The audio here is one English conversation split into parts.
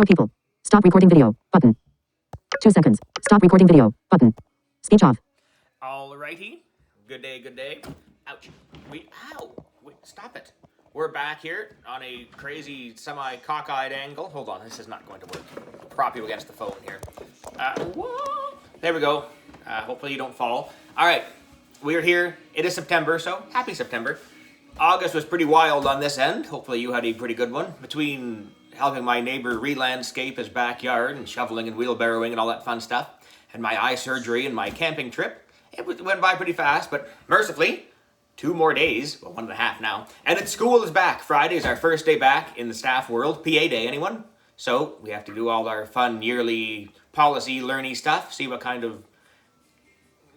More people. Stop recording video. Button. 2 seconds. Stop recording video. Button. Speech off. Alrighty. Good day, good day. Ouch. Ow. Wait, stop it. We're back here on a crazy semi-cockeyed angle. Hold on, this is not going to work. I'll prop you against the phone here. Whoa. There we go. Hopefully you don't fall. Alright. We're here. It is September, so happy September. August was pretty wild on this end. Hopefully you had a pretty good one. Between helping my neighbor re-landscape his backyard and shoveling and wheelbarrowing and all that fun stuff, and my eye surgery and my camping trip, it went by pretty fast, but mercifully, 2 more days, well, 1.5 now, and it's school is back. Friday is our first day back in the staff world. PA day, anyone? So we have to do all our fun yearly policy learning stuff, see what kind of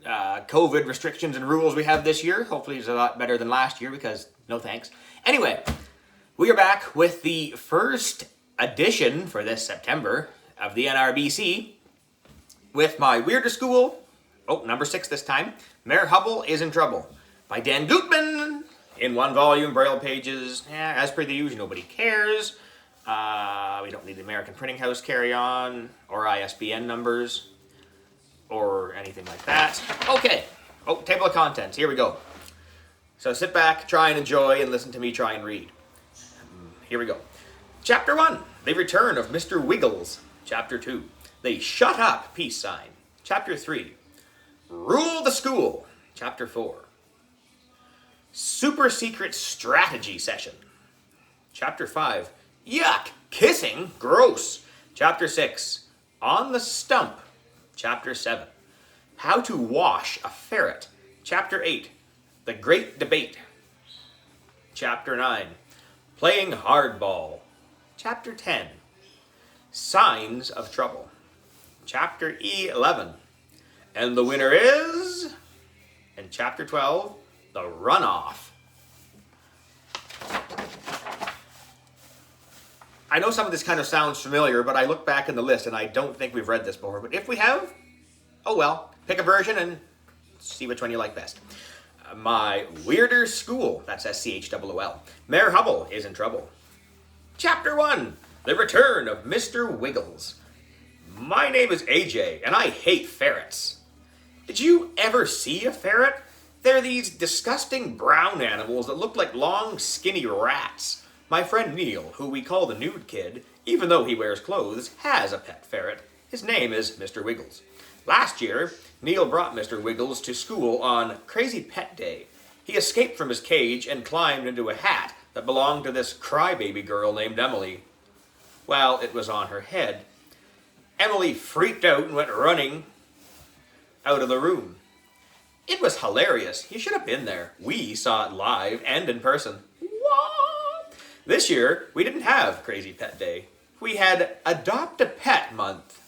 COVID restrictions and rules we have this year. Hopefully it's a lot better than last year because no thanks. Anyway, we are back with the first edition for this September of the NRBC with my Weird to School, number 6 this time, Mayor Hubble is in Trouble, by Dan Gutman, in 1 volume, Braille pages. As per the usual, nobody cares. We don't need the American Printing House carry-on, or ISBN numbers, or anything like that. Okay, table of contents, here we go. So sit back, try and enjoy, and listen to me try and read. Here we go. Chapter 1, The Return of Mr. Wiggles. Chapter 2, The Shut Up peace sign. Chapter 3, Rule the School. Chapter 4, Super Secret Strategy Session. Chapter 5, Yuck, Kissing, Gross. Chapter 6, On the Stump. Chapter 7, How to Wash a Ferret. Chapter 8, The Great Debate. Chapter 9, Playing Hardball. Chapter 10, Signs of Trouble. Chapter 11, And the Winner Is... And Chapter 12, The Runoff. I know some of this kind of sounds familiar, but I look back in the list and I don't think we've read this before. But if we have, oh well. Pick a version and see which one you like best. My Weirder School, that's SCHOOL. Mayor Hubble is in trouble. Chapter 1, The Return of Mr. Wiggles. My name is AJ, and I hate ferrets. Did you ever see a ferret? They're these disgusting brown animals that look like long, skinny rats. My friend Neil, who we call the Nude Kid, even though he wears clothes, has a pet ferret. His name is Mr. Wiggles. Last year, Neil brought Mr. Wiggles to school on Crazy Pet Day. He escaped from his cage and climbed into a hat that belonged to this crybaby girl named Emily. Well, it was on her head. Emily freaked out and went running out of the room. It was hilarious. You should have been there. We saw it live and in person. What? This year, we didn't have Crazy Pet Day. We had Adopt a Pet Month.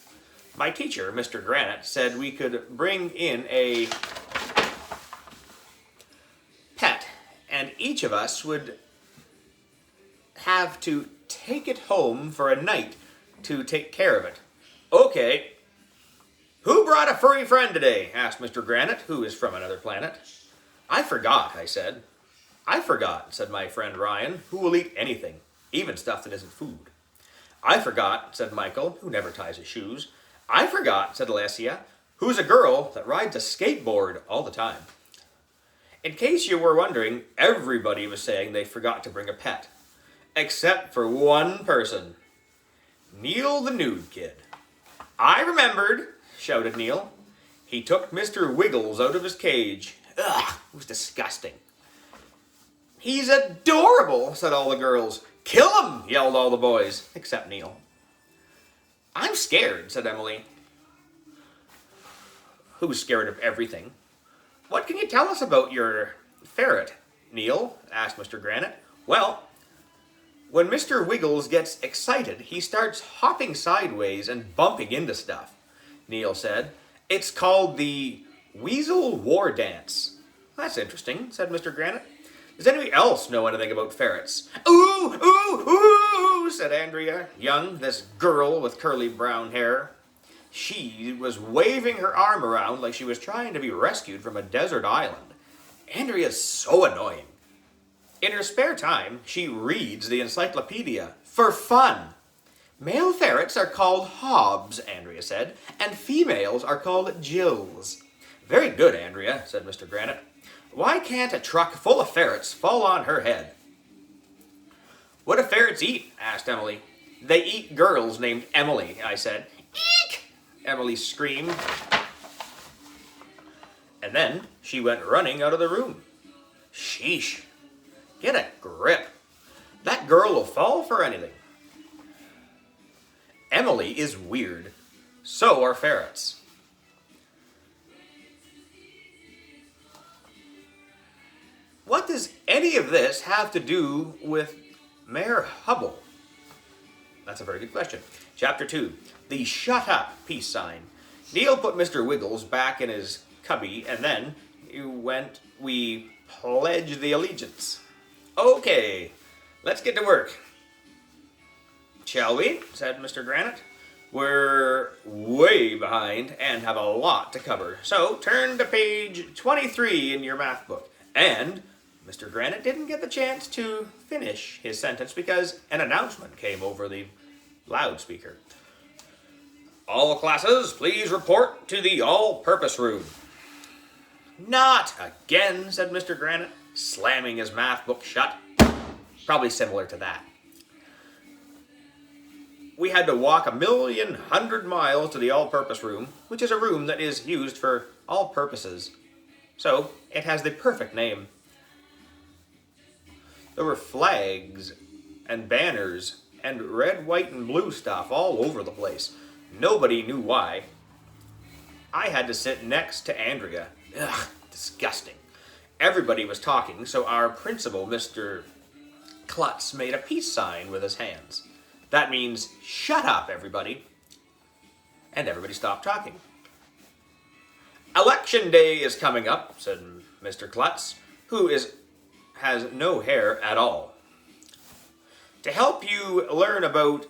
My teacher, Mr. Granite, said we could bring in a pet, and each of us would have to take it home for a night to take care of it. Okay. Who brought a furry friend today? Asked Mr. Granite, who is from another planet. I forgot, I said. I forgot, said my friend Ryan, who will eat anything, even stuff that isn't food. I forgot, said Michael, who never ties his shoes. I forgot, said Alessia, who's a girl that rides a skateboard all the time. In case you were wondering, everybody was saying they forgot to bring a pet. Except for one person. Neil the Nude Kid. I remembered, shouted Neil. He took Mr. Wiggles out of his cage. Ugh, it was disgusting. He's adorable, said all the girls. Kill him, yelled all the boys, except Neil. I'm scared, said Emily. Who's scared of everything? What can you tell us about your ferret, Neil? Asked Mr. Granite. Well, when Mr. Wiggles gets excited, he starts hopping sideways and bumping into stuff, Neil said. It's called the Weasel War Dance. That's interesting, said Mr. Granite. Does anybody else know anything about ferrets? Ooh, ooh, ooh, said Andrea Young, this girl with curly brown hair. She was waving her arm around like she was trying to be rescued from a desert island. Andrea's so annoying. In her spare time, she reads the encyclopedia for fun. Male ferrets are called Hobbs, Andrea said, and females are called Jills. Very good, Andrea, said Mr. Granite. Why can't a truck full of ferrets fall on her head? What do ferrets eat? Asked Emily. They eat girls named Emily, I said. Eek! Emily screamed. And then she went running out of the room. Sheesh. Get a grip. That girl will fall for anything. Emily is weird. So are ferrets. What does any of this have to do with Mayor Hubble? That's a very good question. Chapter 2, the Shut Up peace sign. Neil put Mr. Wiggles back in his cubby, and then we pledged the allegiance. Okay, let's get to work. Shall we? Said Mr. Granite. We're way behind and have a lot to cover. So turn to page 23 in your math book. And Mr. Granite didn't get the chance to finish his sentence because an announcement came over the loudspeaker. All classes, please report to the all-purpose room. Not again, said Mr. Granite, slamming his math book shut. Probably similar to that. We had to walk 1,100,000 miles to the all-purpose room, which is a room that is used for all purposes. So, it has the perfect name. There were flags and banners and red, white, and blue stuff all over the place. Nobody knew why. I had to sit next to Andrea. Ugh, disgusting. Everybody was talking, so our principal, Mr. Klutz, made a peace sign with his hands. That means, shut up, everybody. And everybody stopped talking. Election day is coming up, said Mr. Klutz, who has no hair at all. To help you learn about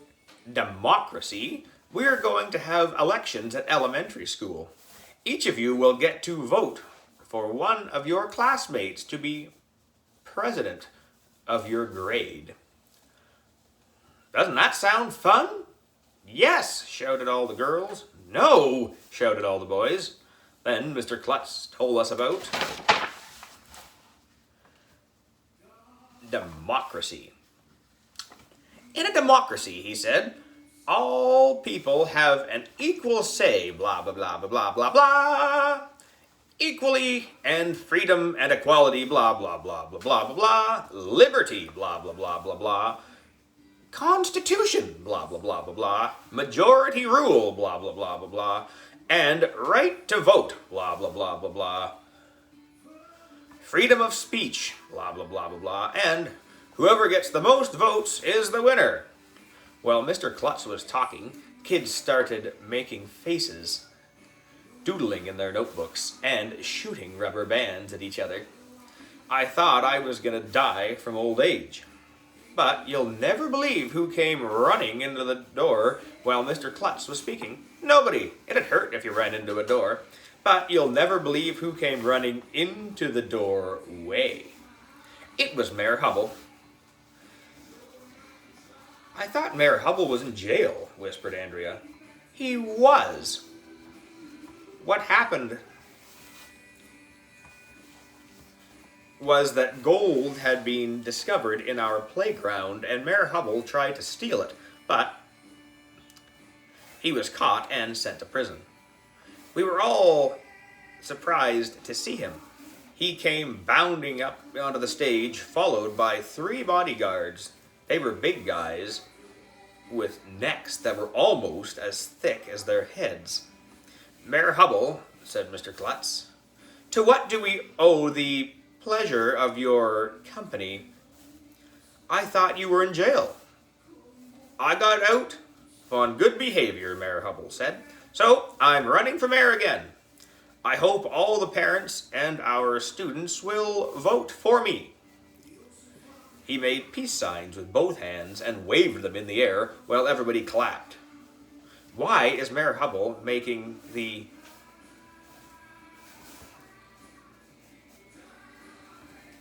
democracy, we're going to have elections at elementary school. Each of you will get to vote for one of your classmates to be president of your grade. Doesn't that sound fun? Yes, shouted all the girls. No, shouted all the boys. Then Mr. Klutz told us about democracy. In a democracy, he said, all people have an equal say, blah, blah, blah, blah, blah, blah, blah, equally, and freedom and equality, blah, blah, blah, blah, blah, blah, blah, liberty, blah, blah, blah, blah, blah, Constitution, blah, blah, blah, blah, blah, majority rule, blah, blah, blah, blah, blah, and right to vote, blah, blah, blah, blah, blah, freedom of speech, blah, blah, blah, blah, blah, and whoever gets the most votes is the winner. While Mr. Klutz was talking, kids started making faces, doodling in their notebooks, and shooting rubber bands at each other. I thought I was going to die from old age. But you'll never believe who came running into the door while Mr. Klutz was speaking. Nobody. It'd hurt if you ran into a door. But you'll never believe who came running into the doorway. It was Mayor Hubble. I thought Mayor Hubble was in jail, whispered Andrea. He was. What happened was that gold had been discovered in our playground, and Mayor Hubble tried to steal it, but he was caught and sent to prison. We were all surprised to see him. He came bounding up onto the stage, followed by 3 bodyguards. They were big guys with necks that were almost as thick as their heads. Mayor Hubble, said Mr. Klutz, to what do we owe the pleasure of your company? I thought you were in jail. I got out on good behavior, Mayor Hubble said. So I'm running for mayor again. I hope all the parents and our students will vote for me. He made peace signs with both hands and waved them in the air while everybody clapped. Why is Mayor Hubble making the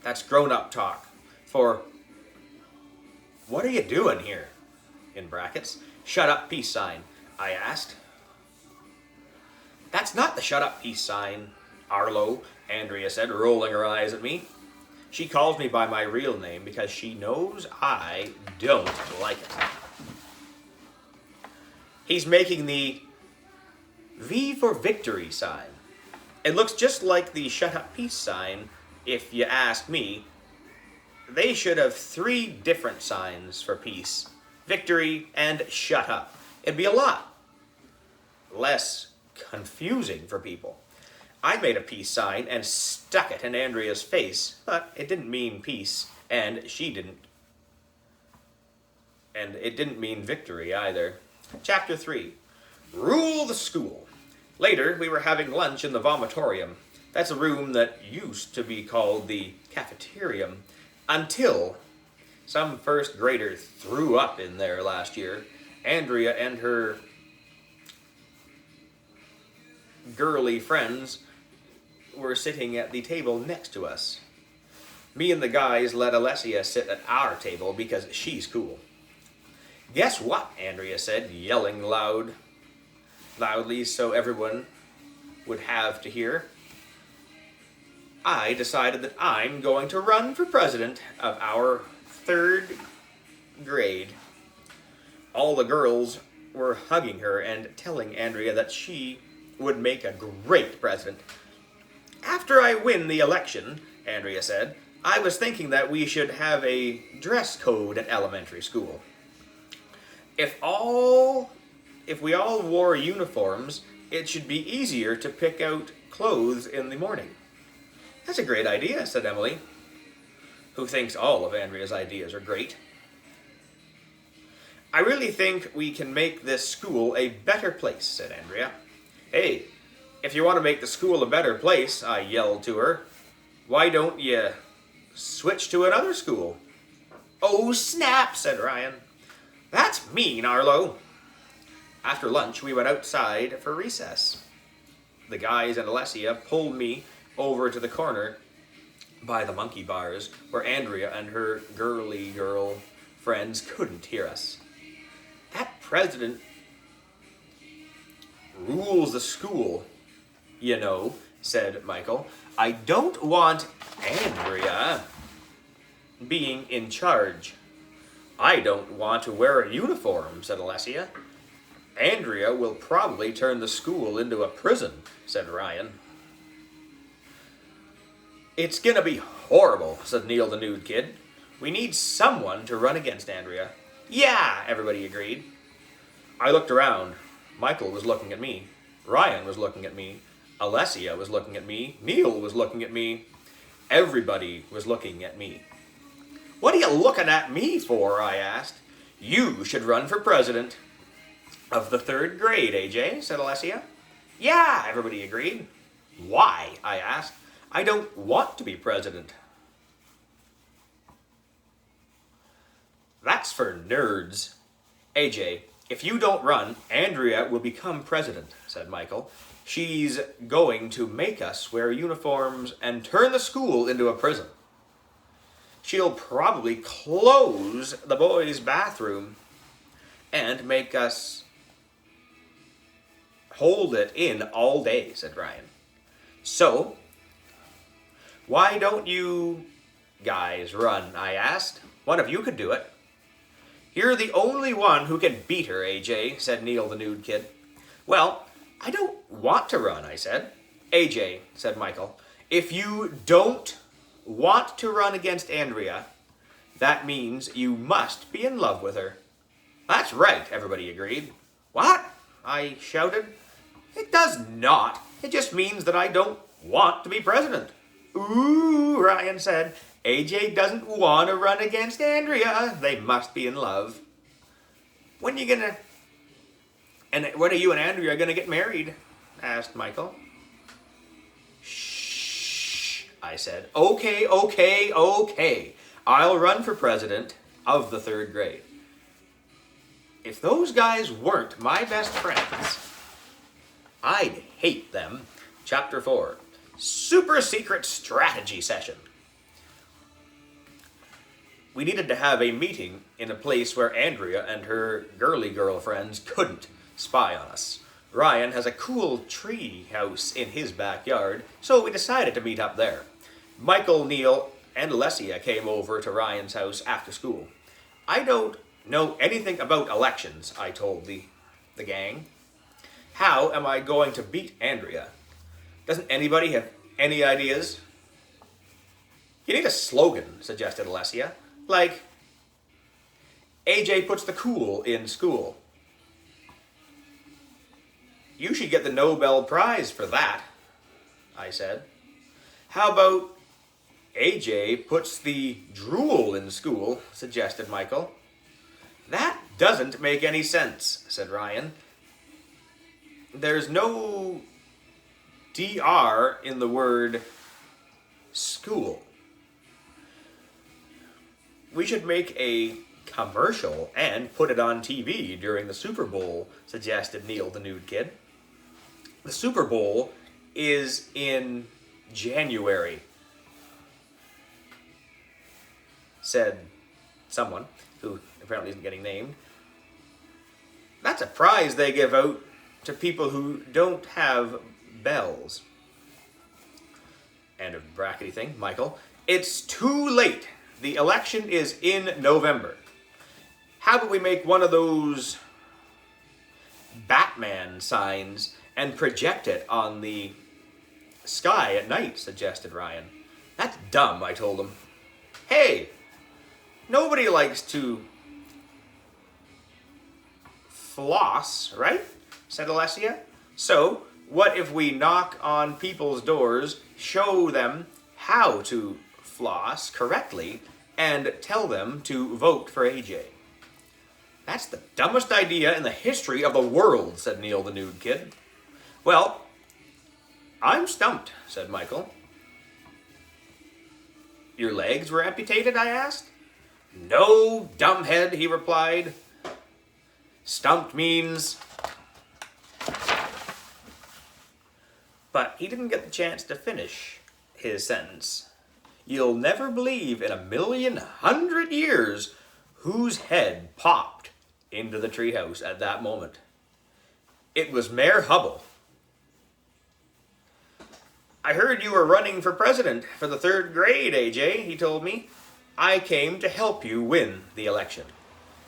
That's grown-up talk for what are you doing here? In brackets. shut up peace sign?" I asked. "That's not the shut up peace sign, Arlo," Andrea said, rolling her eyes at me. She calls me by my real name because she knows I don't like it. "He's making the V for victory sign. It looks just like the shut up peace sign, if you ask me. They should have 3 different signs for peace, victory, and shut up. It'd be a lot less confusing for people." I made a peace sign and stuck it in Andrea's face, but it didn't mean peace, and it didn't mean victory either. Chapter 3. Rule the school. Later, we were having lunch in the vomitorium. That's a room that used to be called the cafeterium, until some first grader threw up in there last year. Andrea and her girly friends were sitting at the table next to us. Me and the guys let Alessia sit at our table because she's cool. "Guess what?" Andrea said, yelling loudly so everyone would have to hear. "I decided that I'm going to run for president of our 3rd grade." All the girls were hugging her and telling Andrea that she would make a great president. "After I win the election," Andrea said, "I was thinking that we should have a dress code at elementary school. If we all wore uniforms, it should be easier to pick out clothes in the morning." "That's a great idea," said Emily, who thinks all of Andrea's ideas are great. "I really think we can make this school a better place," said Andrea. "Hey, if you want to make the school a better place," I yelled to her, "why don't you switch to another school?" "Oh, snap," said Ryan. "That's mean, Arlo." After lunch, we went outside for recess. The guys and Alessia pulled me over to the corner by the monkey bars, where Andrea and her girly girl friends couldn't hear us. "That president rules the school, you know," said Michael. "I don't want Andrea being in charge." "I don't want to wear a uniform," said Alessia. "Andrea will probably turn the school into a prison," said Ryan. "It's gonna be horrible," said Neil the nude kid. "We need someone to run against Andrea." "Yeah," everybody agreed. I looked around. Michael was looking at me. Ryan was looking at me. Alessia was looking at me. Neil was looking at me. Everybody was looking at me. "What are you looking at me for?" I asked. "You should run for president of the 3rd grade, AJ," said Alessia. "Yeah," everybody agreed. "Why?" I asked. "I don't want to be president." "That's for nerds." "AJ, if you don't run, Andrea will become president," said Michael. "She's going to make us wear uniforms and turn the school into a prison. She'll probably close the boys' bathroom and make us hold it in all day," said Ryan. "So, why don't you guys run?" I asked. "One of you could do it." "You're the only one who can beat her, AJ," said Neil the nude kid. "Well, I don't want to run," I said. "AJ," said Michael, "if you don't want to run against Andrea, that means you must be in love with her." "That's right," everybody agreed. "What?" I shouted. "It does not. It just means that I don't want to be president." "Ooh," Ryan said. "AJ doesn't want to run against Andrea. They must be in love." When are you and Andrea gonna get married?" asked Michael. "Shh," I said. Okay. I'll run for president of the 3rd grade. If those guys weren't my best friends, I'd hate them. Chapter 4. Super secret strategy session. We needed to have a meeting in a place where Andrea and her girly girlfriends couldn't spy on us. Ryan has a cool tree house in his backyard, so we decided to meet up there. Michael, Neil, and Alessia came over to Ryan's house after school. I don't know anything about elections, I told the gang. How am I going to beat Andrea? Doesn't anybody have any ideas? You need a slogan, suggested Alessia. Like, AJ puts the cool in school. You should get the Nobel Prize for that, I said. How about AJ puts the drool in school, suggested Michael. That doesn't make any sense, said Ryan. There's no DR in the word school. We should make a commercial and put it on TV during the Super Bowl, suggested Neil the Nude Kid. The Super Bowl is in January, said someone who apparently isn't getting named. That's a prize they give out to people who don't have bells. End of brackety thing. Michael, it's too late. The election is in November. How about we make one of those Batman signs and project it on the sky at night, suggested Ryan. That's dumb, I told him. Hey, nobody likes to floss, right? Said Alessia. So, what if we knock on people's doors, show them how to floss correctly, and tell them to vote for AJ? That's the dumbest idea in the history of the world, said Neil the Nude Kid. Well, I'm stumped, said Michael. Your legs were amputated, I asked. No, dumbhead, he replied. Stumped means... But he didn't get the chance to finish his sentence. You'll never believe in 1,100,000 years whose head popped into the treehouse at that moment. It was Mayor Hubble. I heard you were running for president for the 3rd grade, AJ, he told me. I came to help you win the election.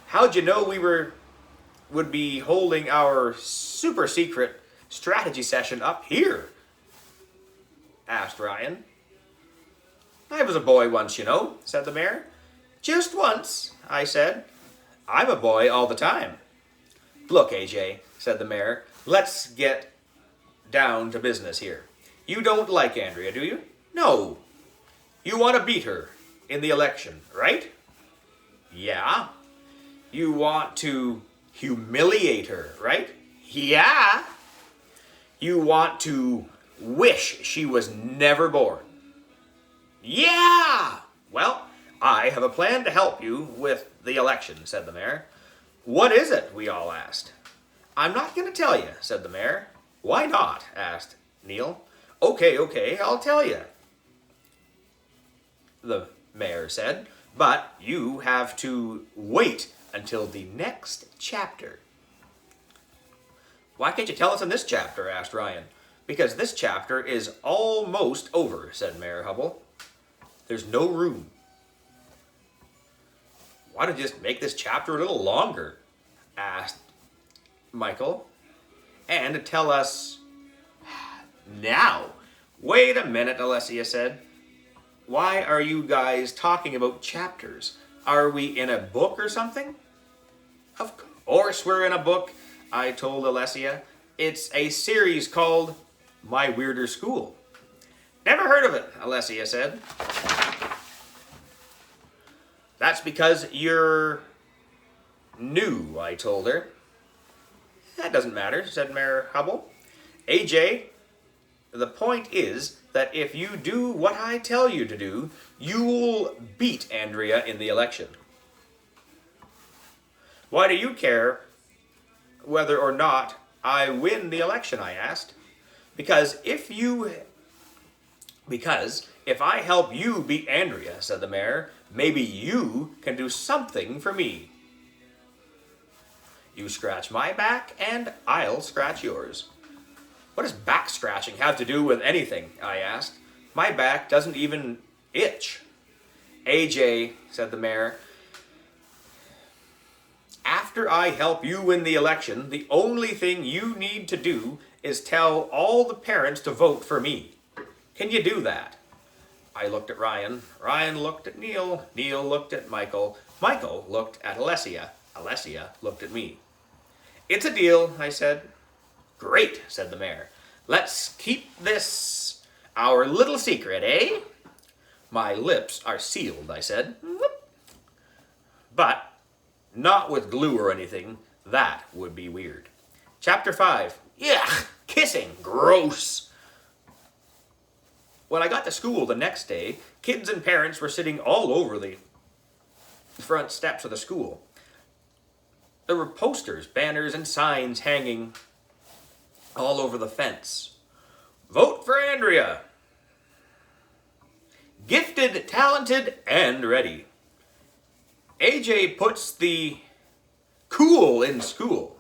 How'd you know we would be holding our super secret strategy session up here? Asked Ryan. I was a boy once, you know, said the mayor. Just once, I said. I'm a boy all the time. Look, AJ, said the mayor, let's get down to business here. You don't like Andrea, do you? No. You want to beat her in the election, right? Yeah. You want to humiliate her, right? Yeah. You want to wish she was never born. Yeah! Well, I have a plan to help you with the election, said the mayor. What is it? We all asked. I'm not going to tell you, said the mayor. Why not? Asked Neil. Okay, I'll tell you, the mayor said, but you have to wait until the next chapter. Why can't you tell us in this chapter? Asked Ryan. Because this chapter is almost over, said Mayor Hubble. There's no room. Why don't you just make this chapter a little longer? Asked Michael. And tell us now. Wait a minute, Alessia said. Why are you guys talking about chapters? Are we in a book or something? Of course we're in a book, I told Alessia. It's a series called My Weirder School. Never heard of it, Alessia said. That's because you're new, I told her. That doesn't matter, said Mayor Hubble. AJ, the point is that if you do what I tell you to do, you'll beat Andrea in the election. Why do you care whether or not I win the election, I asked. Because If I help you beat Andrea, said the mayor, maybe you can do something for me. You scratch my back and I'll scratch yours. What does back scratching have to do with anything? I asked. My back doesn't even itch. AJ, said the mayor, after I help you win the election, the only thing you need to do is tell all the parents to vote for me. Can you do that? I looked at Ryan. Ryan looked at Neil. Neil looked at Michael. Michael looked at Alessia. Alessia looked at me. It's a deal, I said. Great, said the mayor. Let's keep this our little secret, eh? My lips are sealed, I said. But not with glue or anything. That would be weird. Chapter 5. Yuck! Kissing! Gross! When I got to school the next day, kids and parents were sitting all over the front steps of the school. There were posters, banners, and signs hanging all over the fence. Vote for Andrea! Gifted, talented, and ready. AJ puts the cool in school.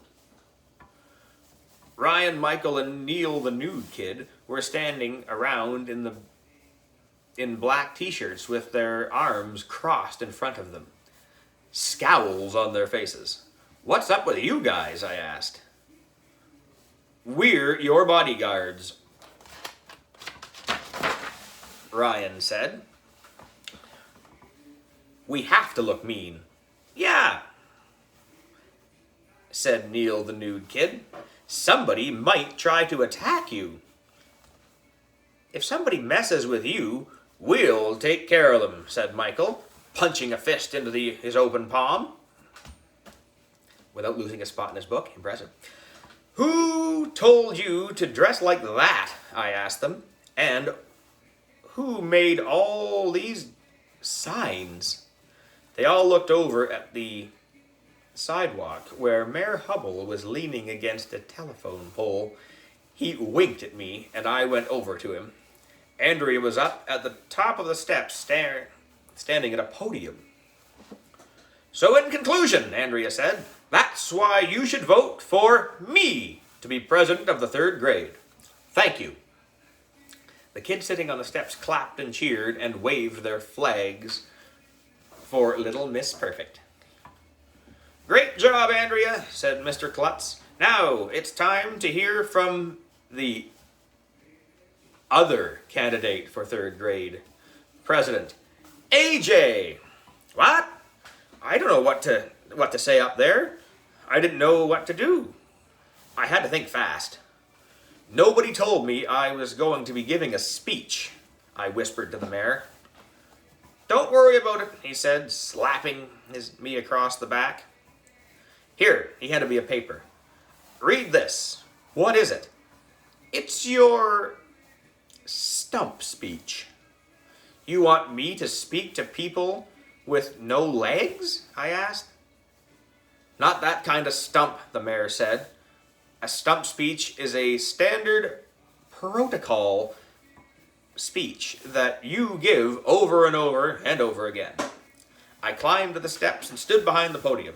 Ryan, Michael, and Neil, the nude kid, were standing around in black t-shirts with their arms crossed in front of them. Scowls on their faces. What's up with you guys? I asked. We're your bodyguards, Ryan said. We have to look mean. Yeah, said Neil, the nude kid. Somebody might try to attack you. If somebody messes with you, we'll take care of them, said Michael, punching a fist into his open palm. Without losing a spot in his book. Impressive. Who told you to dress like that? I asked them. And who made all these signs? They all looked over at the sidewalk where Mayor Hubble was leaning against a telephone pole. He winked at me, and I went over to him. Andrea was up at the top of the steps, standing at a podium. So in conclusion, Andrea said, that's why you should vote for me to be president of the 3rd grade. Thank you. The kids sitting on the steps clapped and cheered and waved their flags for Little Miss Perfect. Great job, Andrea, said Mr. Klutz. Now it's time to hear from the other candidate for 3rd grade president, AJ. What? I don't know what to say up there. I didn't know what to do. I had to think fast. Nobody told me I was going to be giving a speech, I whispered to the mayor. Don't worry about it, he said, slapping me across the back. Here, he handed me a paper. Read this. What is it? It's your stump speech. You want me to speak to people with no legs? I asked. Not that kind of stump, the mayor said. A stump speech is a standard protocol speech that you give over and over and over again. I climbed to the steps and stood behind the podium.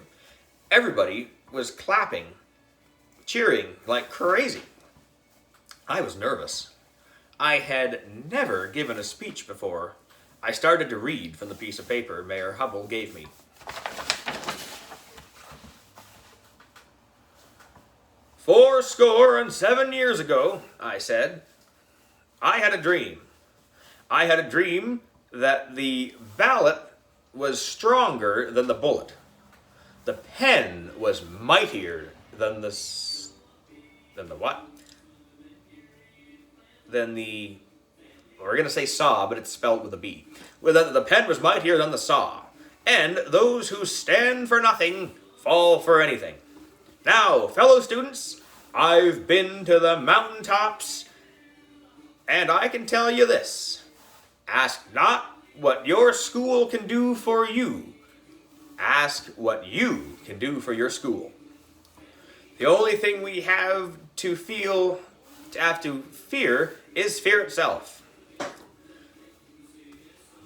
Everybody was clapping, cheering like crazy. I was nervous. I had never given a speech before. I started to read from the piece of paper Mayor Hubble gave me. 77 years ago, I said, I had a dream. I had a dream that the ballot was stronger than the bullet. The pen was mightier than the what? Than the, we're going to say saw, but it's spelled with a B. Well, the pen was mightier than the saw. And those who stand for nothing fall for anything. Now, fellow students, I've been to the mountaintops, and I can tell you this. Ask not what your school can do for you. Ask what you can do for your school. The only thing we have to fear is fear itself.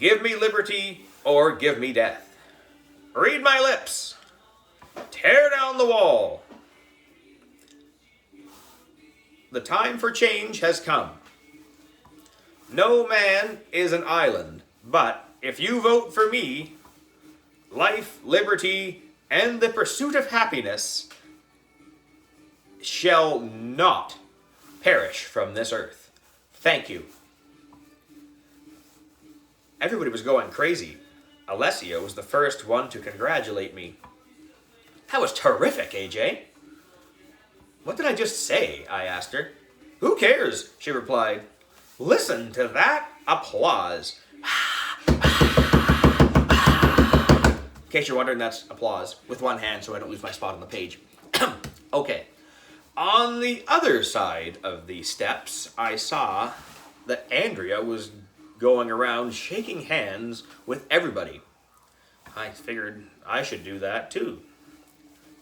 Give me liberty or give me death. Read my lips. Tear down the wall. The time for change has come. No man is an island, but if you vote for me, life, liberty, and the pursuit of happiness shall not perish from this earth. Thank you. Everybody was going crazy. Alessia was the first one to congratulate me. That was terrific, AJ. What did I just say? I asked her. Who cares? She replied. Listen to that applause. In case you're wondering, that's applause with one hand so I don't lose my spot on the page. Okay. On the other side of the steps, I saw that Andrea was going around shaking hands with everybody. I figured I should do that too.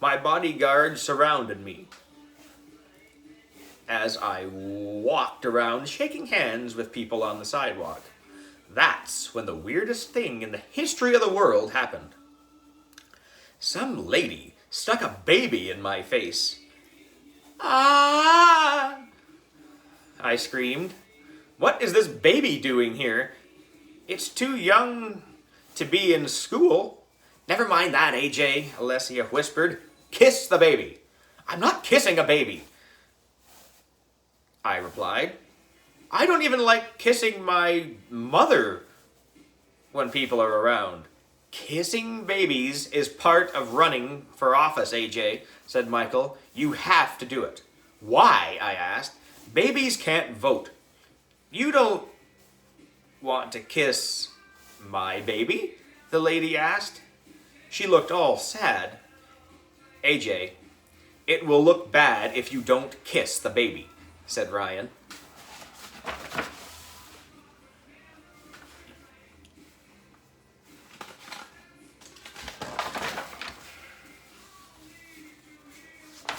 My bodyguard surrounded me as I walked around shaking hands with people on the sidewalk. That's when the weirdest thing in the history of the world happened. Some lady stuck a baby in my face. Ah! I screamed. What is this baby doing here? It's too young to be in school. Never mind that, AJ, Alessia whispered. Kiss the baby. I'm not kissing a baby, I replied. I don't even like kissing my mother when people are around. Kissing babies is part of running for office, AJ, said Michael. You have to do it. Why? I asked. Babies can't vote. You don't want to kiss my baby? The lady asked. She looked all sad. AJ, it will look bad if you don't kiss the baby, said Ryan.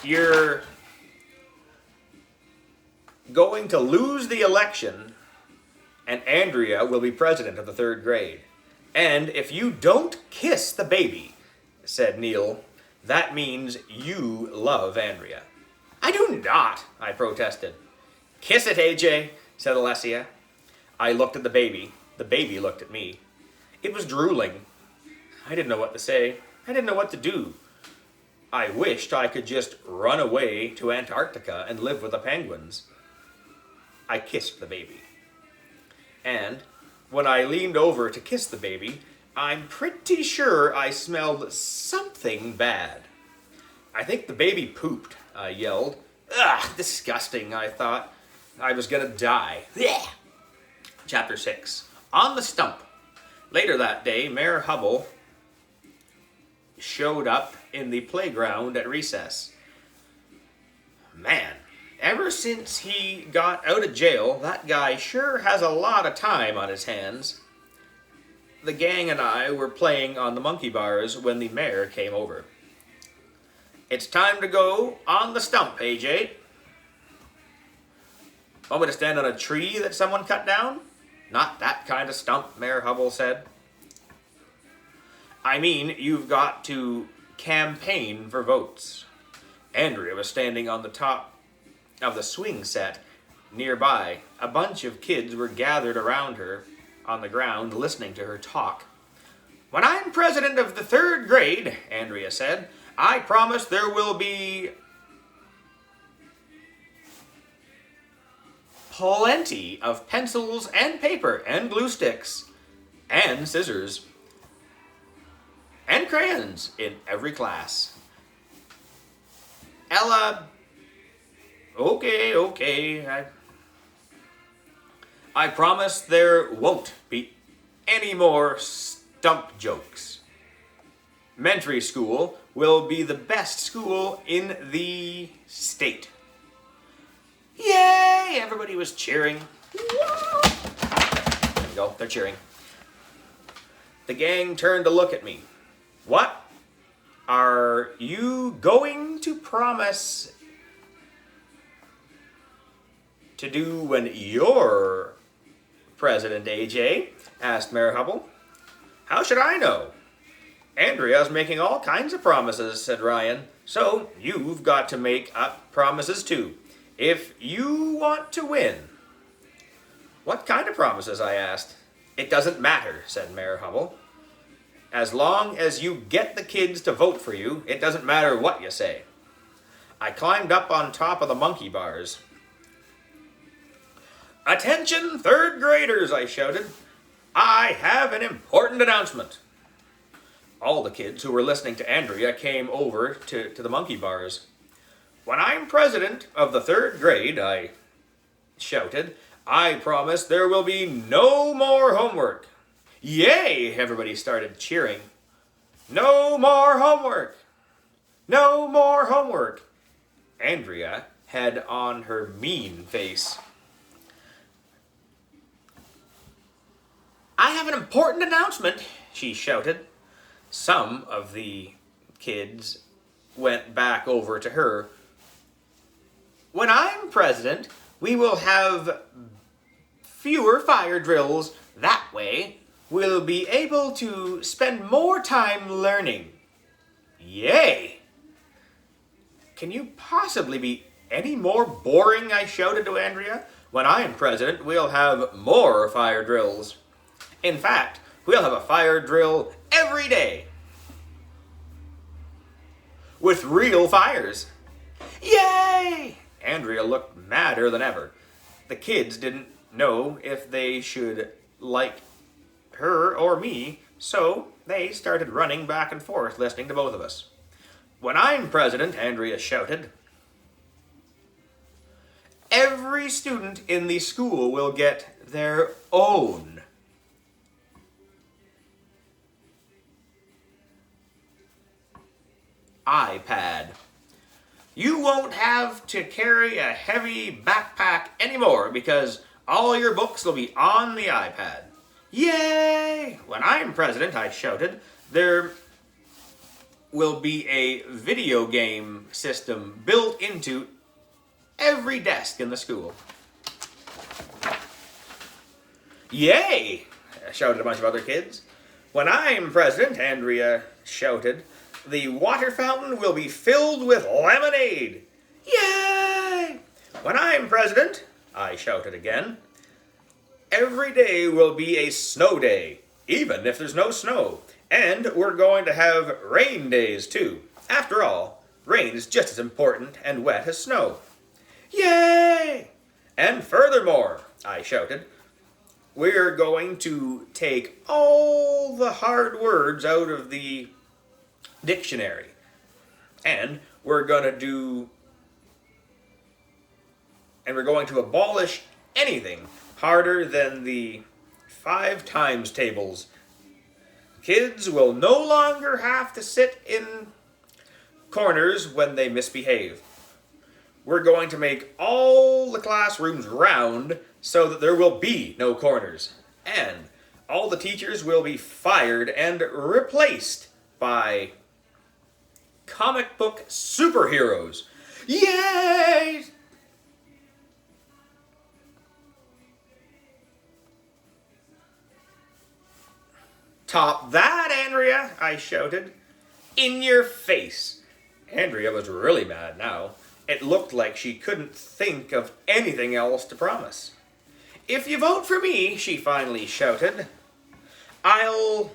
You're going to lose the election, and Andrea will be president of the third grade. And if you don't kiss the baby, said Neil, that means you love Andrea. I do not, I protested. Kiss it, AJ, said Alessia. I looked at the baby. The baby looked at me. It was drooling. I didn't know what to say. I didn't know what to do. I wished I could just run away to Antarctica and live with the penguins. I kissed the baby. And when I leaned over to kiss the baby, I'm pretty sure I smelled something bad. I think the baby pooped, I yelled. Ugh, disgusting, I thought. I was gonna die. Blech. Chapter 6. On the stump. Later that day, Mayor Hubble showed up in the playground at recess. Man, ever since he got out of jail, that guy sure has a lot of time on his hands. The gang and I were playing on the monkey bars when the mayor came over. It's time to go on the stump, AJ. Want me to stand on a tree that someone cut down? Not that kind of stump, Mayor Hubble said. I mean, you've got to campaign for votes. Andrea was standing on the top of the swing set nearby. A bunch of kids were gathered around her on the ground listening to her talk. When I'm president of the third grade, Andrea said, I promise there will be plenty of pencils and paper and glue sticks and scissors and crayons in every class. Ella, okay. I promise there won't be any more stump jokes. Elementary school will be the best school in the state. Yay! Everybody was cheering. There we go, they're cheering. The gang turned to look at me. What are you going to promise to do when you're President AJ? Asked Mayor Hubble. How should I know? Andrea's making all kinds of promises, said Ryan. So you've got to make up promises too, if you want to win. What kind of promises? I asked. It doesn't matter, said Mayor Hubble. As long as you get the kids to vote for you, it doesn't matter what you say. I climbed up on top of the monkey bars. Attention, third graders, I shouted. I have an important announcement. All the kids who were listening to Andrea came over to the monkey bars. When I'm president of the third grade, I shouted, I promise there will be no more homework. Yay! Everybody started cheering. No more homework! No more homework! Andrea had on her mean face. I have an important announcement, she shouted. Some of the kids went back over to her. When I'm president, we will have fewer fire drills. That way, we'll be able to spend more time learning. Yay! Can you possibly be any more boring? I shouted to Andrea. When I'm president, we'll have more fire drills. In fact, we'll have a fire drill every day. With real fires. Yay! Andrea looked madder than ever. The kids didn't know if they should like her or me, so they started running back and forth listening to both of us. When I'm president, Andrea shouted, every student in the school will get their own iPad. You won't have to carry a heavy backpack anymore because all your books will be on the iPad. Yay! When I'm president, I shouted, there will be a video game system built into every desk in the school. Yay! Shouted a bunch of other kids. When I'm president, Andrea shouted, the water fountain will be filled with lemonade. Yay! When I'm president, I shouted again, every day will be a snow day, even if there's no snow. And we're going to have rain days too. After all, rain is just as important and wet as snow. Yay! And furthermore, I shouted, we're going to take all the hard words out of the dictionary. And we're going to abolish anything harder than the 5 times tables. Kids will no longer have to sit in corners when they misbehave. We're going to make all the classrooms round so that there will be no corners. And all the teachers will be fired and replaced by comic book superheroes. Yay! Top that, Andrea, I shouted. In your face. Andrea was really mad now. It looked like she couldn't think of anything else to promise. If you vote for me, she finally shouted, I'll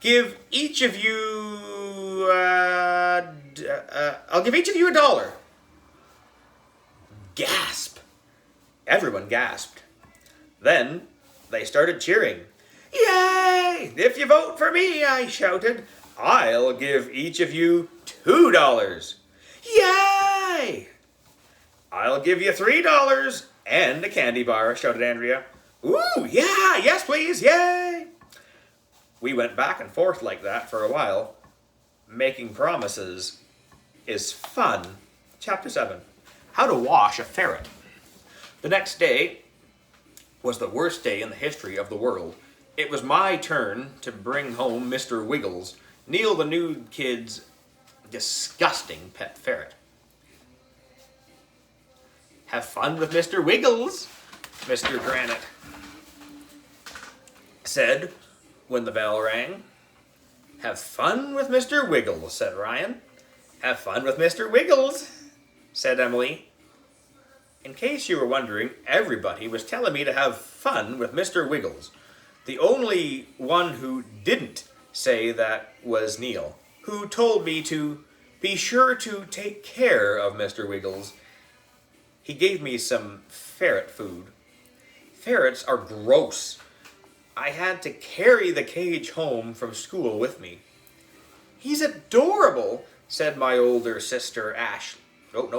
give each of you $1. Gasp! Everyone gasped. Then they started cheering. Yay! If you vote for me, I shouted, I'll give each of you $2. Yay! I'll give you $3 and a candy bar, shouted Andrea. Ooh, yeah, yes please, yay! We went back and forth like that for a while. Making promises is fun. Chapter 7. How to wash a ferret. The next day was the worst day in the history of the world. It was my turn to bring home Mr. Wiggles, Neil the new kid's disgusting pet ferret. Have fun with Mr. Wiggles, Mr. Granite said when the bell rang. Have fun with Mr. Wiggles, said Ryan. Have fun with Mr. Wiggles, said Emily. In case you were wondering, everybody was telling me to have fun with Mr. Wiggles. The only one who didn't say that was Neil, who told me to be sure to take care of Mr. Wiggles. He gave me some ferret food. Ferrets are gross. I had to carry the cage home from school with me. He's adorable, said my older sister,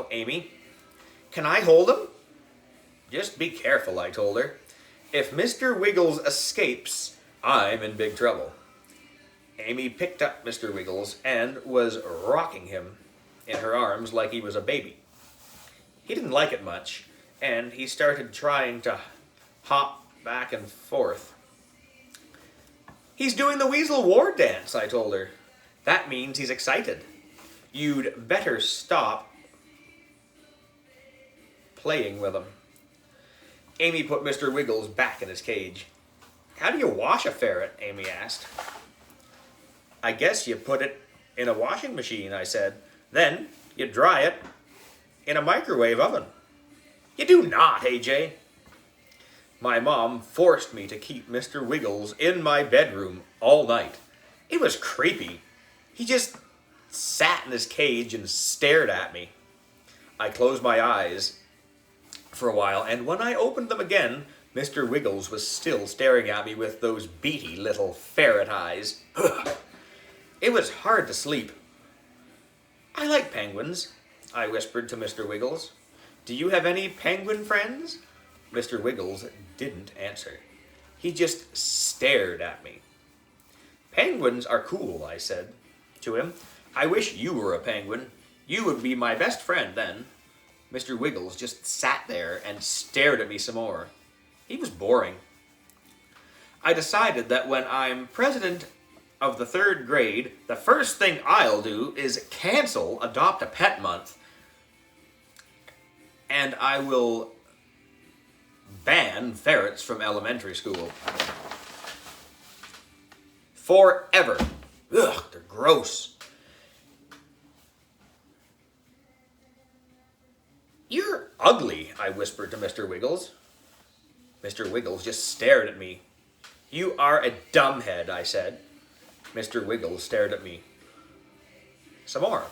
Amy. Can I hold him? Just be careful, I told her. If Mr. Wiggles escapes, I'm in big trouble. Amy picked up Mr. Wiggles and was rocking him in her arms like he was a baby. He didn't like it much, and he started trying to hop back and forth. He's doing the Weasel War dance, I told her. That means he's excited. You'd better stop playing with him. Amy put Mr. Wiggles back in his cage. How do you wash a ferret? Amy asked. I guess you put it in a washing machine, I said. Then you dry it in a microwave oven. You do not, AJ. My mom forced me to keep Mr. Wiggles in my bedroom all night. It was creepy. He just sat in his cage and stared at me. I closed my eyes for a while, and when I opened them again, Mr. Wiggles was still staring at me with those beady little ferret eyes. It was hard to sleep. I like penguins, I whispered to Mr. Wiggles. Do you have any penguin friends? Mr. Wiggles didn't answer. He just stared at me. Penguins are cool, I said to him. I wish you were a penguin. You would be my best friend then. Mr. Wiggles just sat there and stared at me some more. He was boring. I decided that when I'm president of the 3rd grade, the first thing I'll do is cancel Adopt a Pet Month, and I will ban ferrets from elementary school. Forever. Ugh, they're gross. You're ugly, I whispered to Mr. Wiggles. Mr. Wiggles just stared at me. You are a dumbhead, I said. Mr. Wiggles stared at me some more.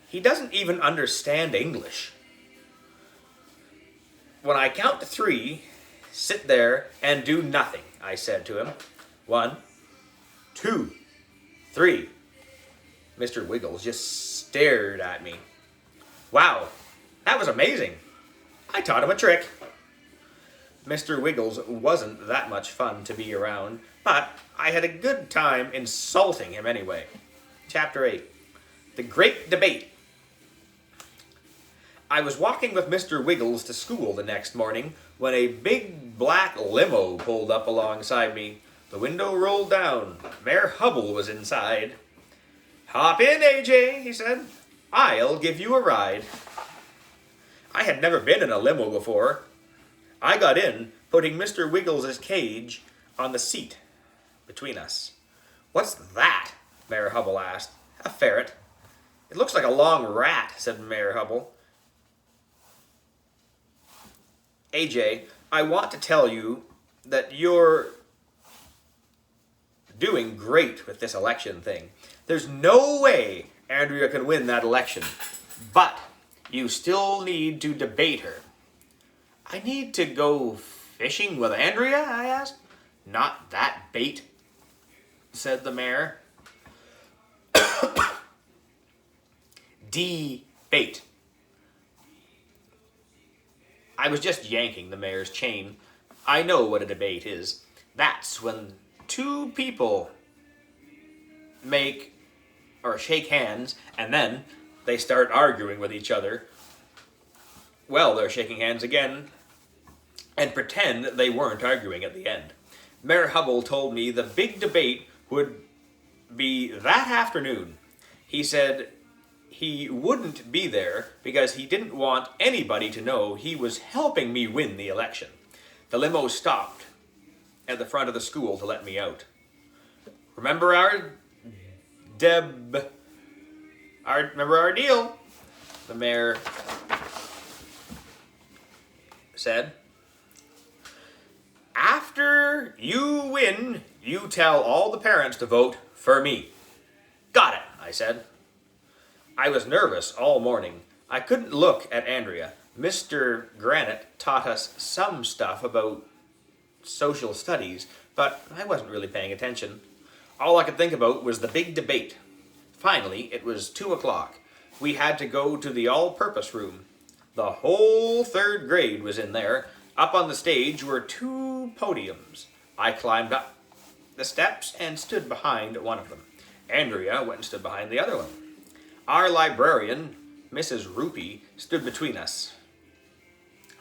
He doesn't even understand English. When I count to 3, sit there and do nothing, I said to him. 1, 2, 3. Mr. Wiggles just stared at me. Wow, that was amazing. I taught him a trick. Mr. Wiggles wasn't that much fun to be around, but I had a good time insulting him anyway. Chapter 8. The Great Debate. I was walking with Mr. Wiggles to school the next morning when a big black limo pulled up alongside me. The window rolled down. Mayor Hubble was inside. Hop in, AJ, he said. I'll give you a ride. I had never been in a limo before. I got in, putting Mr. Wiggles' cage on the seat between us. What's that? Mayor Hubble asked. A ferret. It looks like a long rat, said Mayor Hubble. AJ, I want to tell you that you're doing great with this election thing. There's no way Andrea can win that election, but you still need to debate her. I need to go fishing with Andrea, I asked. Not that bait, said the mayor. Debate. I was just yanking the mayor's chain. I know what a debate is. That's when two people make or shake hands and then they start arguing with each other. Well, they're shaking hands again and pretend they weren't arguing at the end. Mayor Hubble told me the big debate would be that afternoon. He said he wouldn't be there because he didn't want anybody to know he was helping me win the election. The limo stopped at the front of the school to let me out. Remember our Remember our deal, the mayor said. After you win, you tell all the parents to vote for me. Got it, I said. I was nervous all morning. I couldn't look at Andrea. Mr. Granite taught us some stuff about social studies, but I wasn't really paying attention. All I could think about was the big debate. Finally, it was 2 o'clock. We had to go to the all-purpose room. The whole 3rd grade was in there. Up on the stage were 2 podiums. I climbed up the steps and stood behind one of them. Andrea went and stood behind the other one. Our librarian, Mrs. Rupee, stood between us.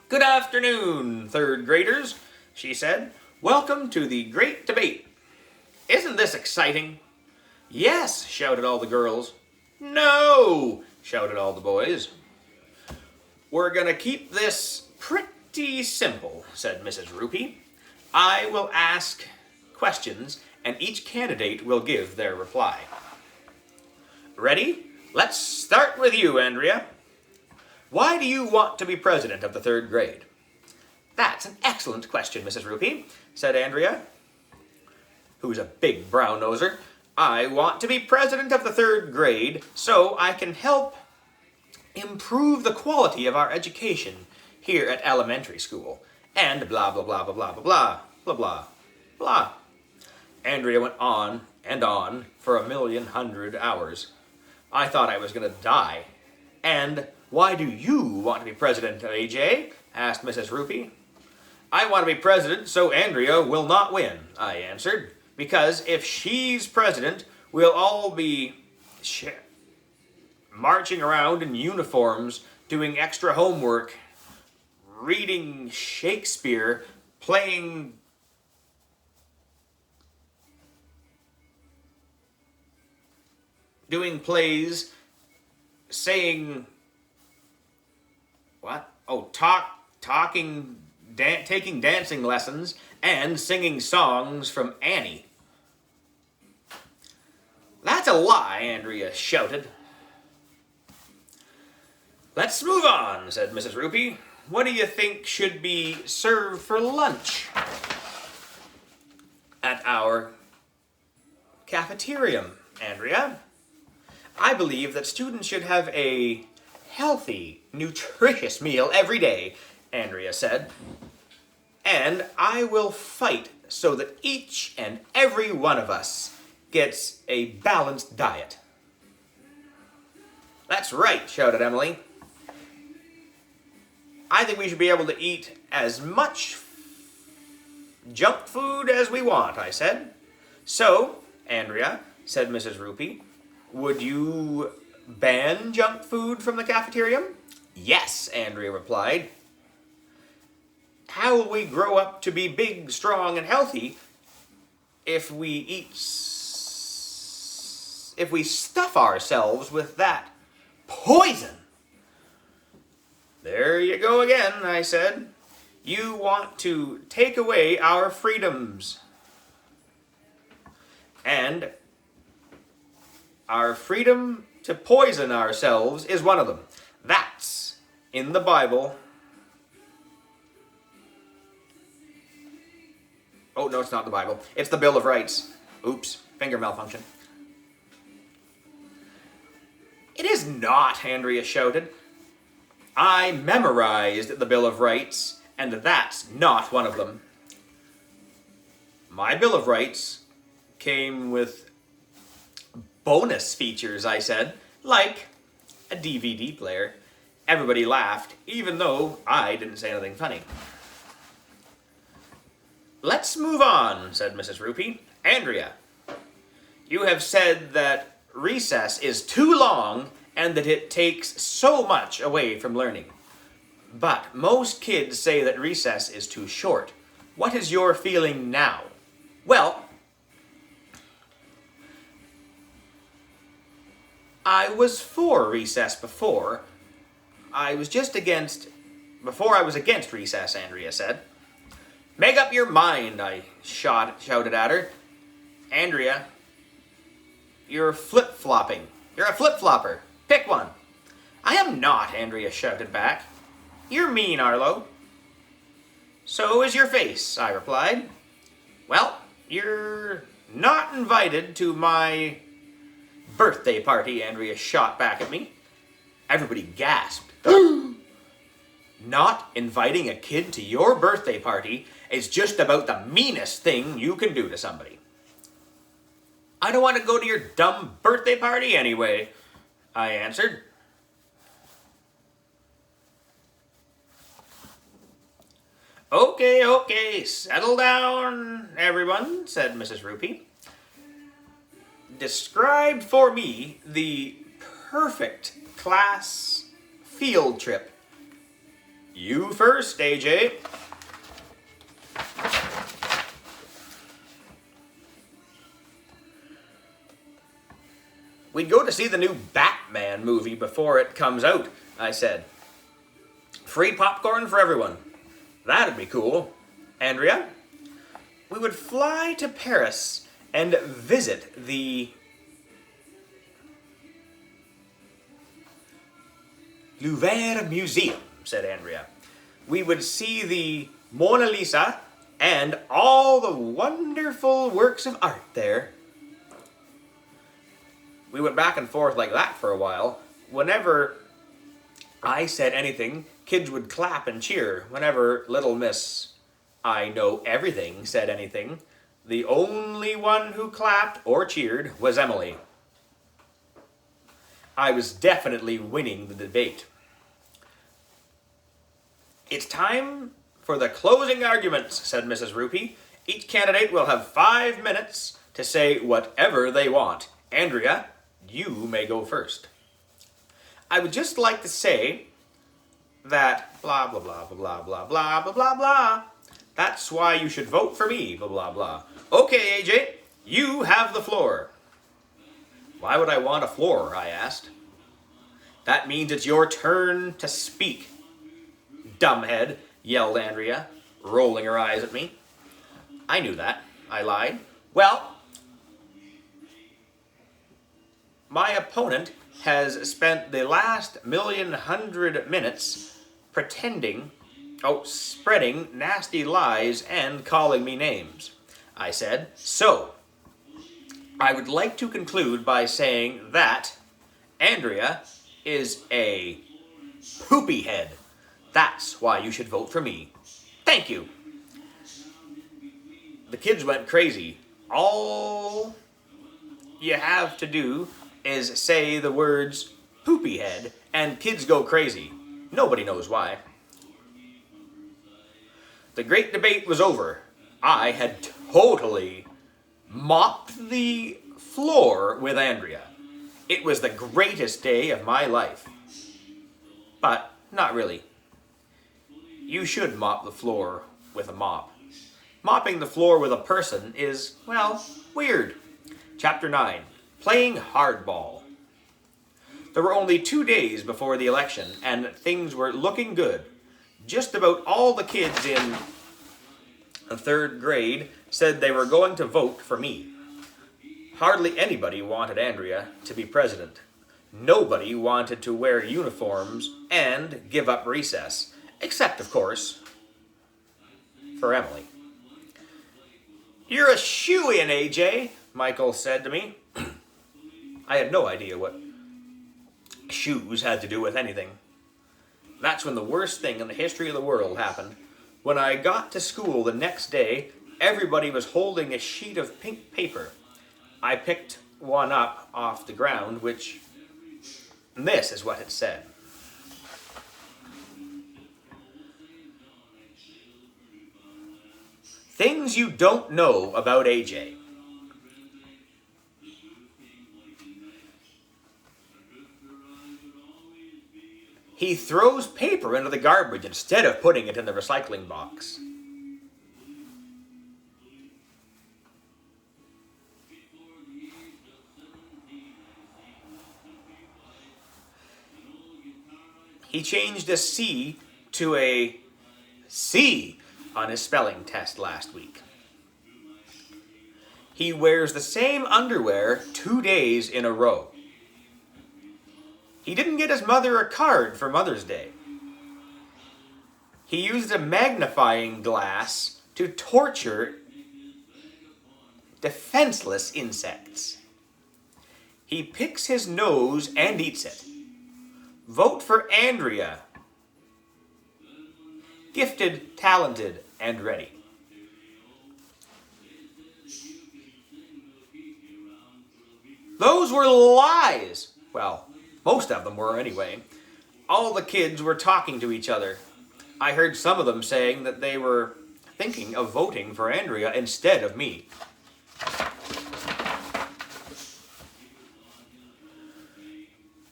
Good afternoon, 3rd graders, she said. Welcome to the great debate. Isn't this exciting? Yes, shouted all the girls. No, shouted all the boys. We're going to keep this pretty simple, said Mrs. Rupee. I will ask questions, and each candidate will give their reply. Ready? Let's start with you, Andrea. Why do you want to be president of the 3rd grade? That's an excellent question, Mrs. Rupee, said Andrea, who's a big brown-noser. I want to be president of the 3rd grade so I can help improve the quality of our education here at elementary school. And blah, blah, blah, blah, blah, blah, blah, blah, blah, blah. Andrea went on and on for 1,100,000 hours. I thought I was going to die. And why do you want to be president, AJ? Asked Mrs. Rupee. I want to be president so Andrea will not win, I answered. Because if she's president, we'll all be marching around in uniforms, doing extra homework, reading Shakespeare, doing plays, saying, what? Oh, taking dancing lessons, and singing songs from Annie. That's a lie, Andrea shouted. Let's move on, said Mrs. Rupee. What do you think should be served for lunch at our cafeteria, Andrea? I believe that students should have a healthy, nutritious meal every day, Andrea said. And I will fight so that each and every one of us gets a balanced diet. That's right, shouted Emily. I think we should be able to eat as much junk food as we want, I said. So, Andrea, said Mrs. Rupee, would you ban junk food from the cafeteria? Yes, Andrea replied. How will we grow up to be big, strong, and healthy if we stuff ourselves with that poison? There you go again, I said. You want to take away our freedoms. And our freedom to poison ourselves is one of them. That's in the Bible. Oh, no, it's not the Bible. It's the Bill of Rights. Oops, finger malfunction. It is not, Andrea shouted. I memorized the Bill of Rights, and that's not one of them. My Bill of Rights came with bonus features, I said, like a DVD player. Everybody laughed, even though I didn't say anything funny. Let's move on, said Mrs. Rupee. Andrea, you have said that recess is too long and that it takes so much away from learning. But most kids say that recess is too short. What is your feeling now? Well, I was for recess before. Before I was against recess, Andrea said. Make up your mind, I shouted at her. Andrea, you're flip-flopping. You're a flip-flopper. Pick one. I am not, Andrea shouted back. You're mean, Arlo. So is your face, I replied. Well, you're not invited to my birthday party, Andrea shot back at me. Everybody gasped. Not inviting a kid to your birthday party is just about the meanest thing you can do to somebody. I don't want to go to your dumb birthday party anyway, I answered. Okay, settle down, everyone, said Mrs. Rupee. Describe for me the perfect class field trip. You first, AJ. We'd go to see the new Batman movie before it comes out, I said. Free popcorn for everyone. That'd be cool. Andrea? We would fly to Paris and visit the Louvre Museum, said Andrea. We would see the Mona Lisa and all the wonderful works of art there. We went back and forth like that for a while. Whenever I said anything, kids would clap and cheer. Whenever Little Miss I Know Everything said anything, the only one who clapped or cheered was Emily. I was definitely winning the debate. It's time for the closing arguments, said Mrs. Rupee. Each candidate will have 5 minutes to say whatever they want. Andrea, you may go first. I would just like to say that blah, blah, blah, blah, blah, blah, blah, blah, blah. That's why you should vote for me, blah, blah, blah. Okay, AJ, you have the floor. Why would I want a floor, I asked. That means it's your turn to speak, dumbhead, yelled Andrea, rolling her eyes at me. I knew that, I lied. Well, my opponent has spent the last 1,100,000 minutes spreading nasty lies and calling me names, I said. So, I would like to conclude by saying that Andrea is a poopy head. That's why you should vote for me. Thank you. The kids went crazy. All you have to do is say the words poopy head and kids go crazy. Nobody knows why. The great debate was over. I had totally mopped the floor with Andrea. It was the greatest day of my life. But not really. You should mop the floor with a mop. Mopping the floor with a person is, well, weird. Chapter 9. Playing Hardball. There were only 2 days before the election, and things were looking good. Just about all the kids in the 3rd grade said they were going to vote for me. Hardly anybody wanted Andrea to be president. Nobody wanted to wear uniforms and give up recess, except, of course, for Emily. You're a shoo-in, AJ, Michael said to me. I had no idea what shoes had to do with anything. That's when the worst thing in the history of the world happened. When I got to school the next day, everybody was holding a sheet of pink paper. I picked one up off the ground, this is what it said. Things you don't know about AJ. He throws paper into the garbage instead of putting it in the recycling box. He changed a C to a C on his spelling test last week. He wears the same underwear 2 days in a row. He didn't get his mother a card for Mother's Day. He used a magnifying glass to torture defenseless insects. He picks his nose and eats it. Vote for Andrea. Gifted, talented, and ready. Those were lies. Well, most of them were anyway. All the kids were talking to each other. I heard some of them saying that they were thinking of voting for Andrea instead of me.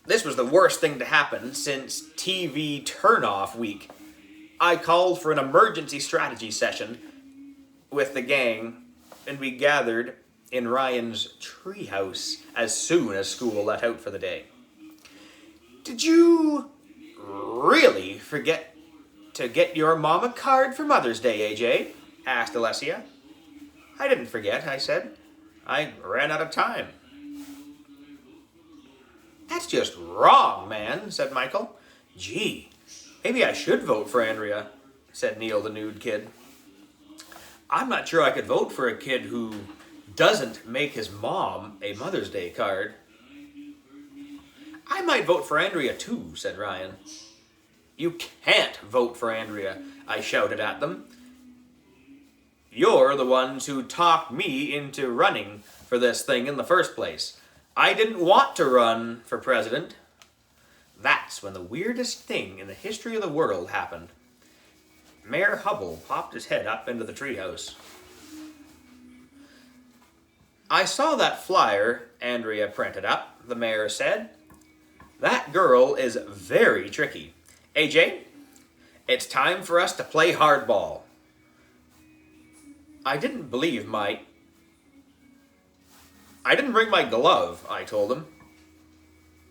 This was the worst thing to happen since TV turn-off week. I called for an emergency strategy session with the gang, and we gathered in Ryan's treehouse as soon as school let out for the day. Did you really forget to get your mom a card for Mother's Day, AJ? Asked Alessia. I didn't forget, I said. I ran out of time. That's just wrong, man, said Michael. Gee, maybe I should vote for Andrea, said Neil the nude kid. I'm not sure I could vote for a kid who doesn't make his mom a Mother's Day card. I might vote for Andrea too, said Ryan. You can't vote for Andrea, I shouted at them. You're the ones who talked me into running for this thing in the first place. I didn't want to run for president. That's when the weirdest thing in the history of the world happened. Mayor Hubble popped his head up into the treehouse. I saw that flyer Andrea printed up, the mayor said. That girl is very tricky. AJ, it's time for us to play hardball. I didn't bring my glove, I told him.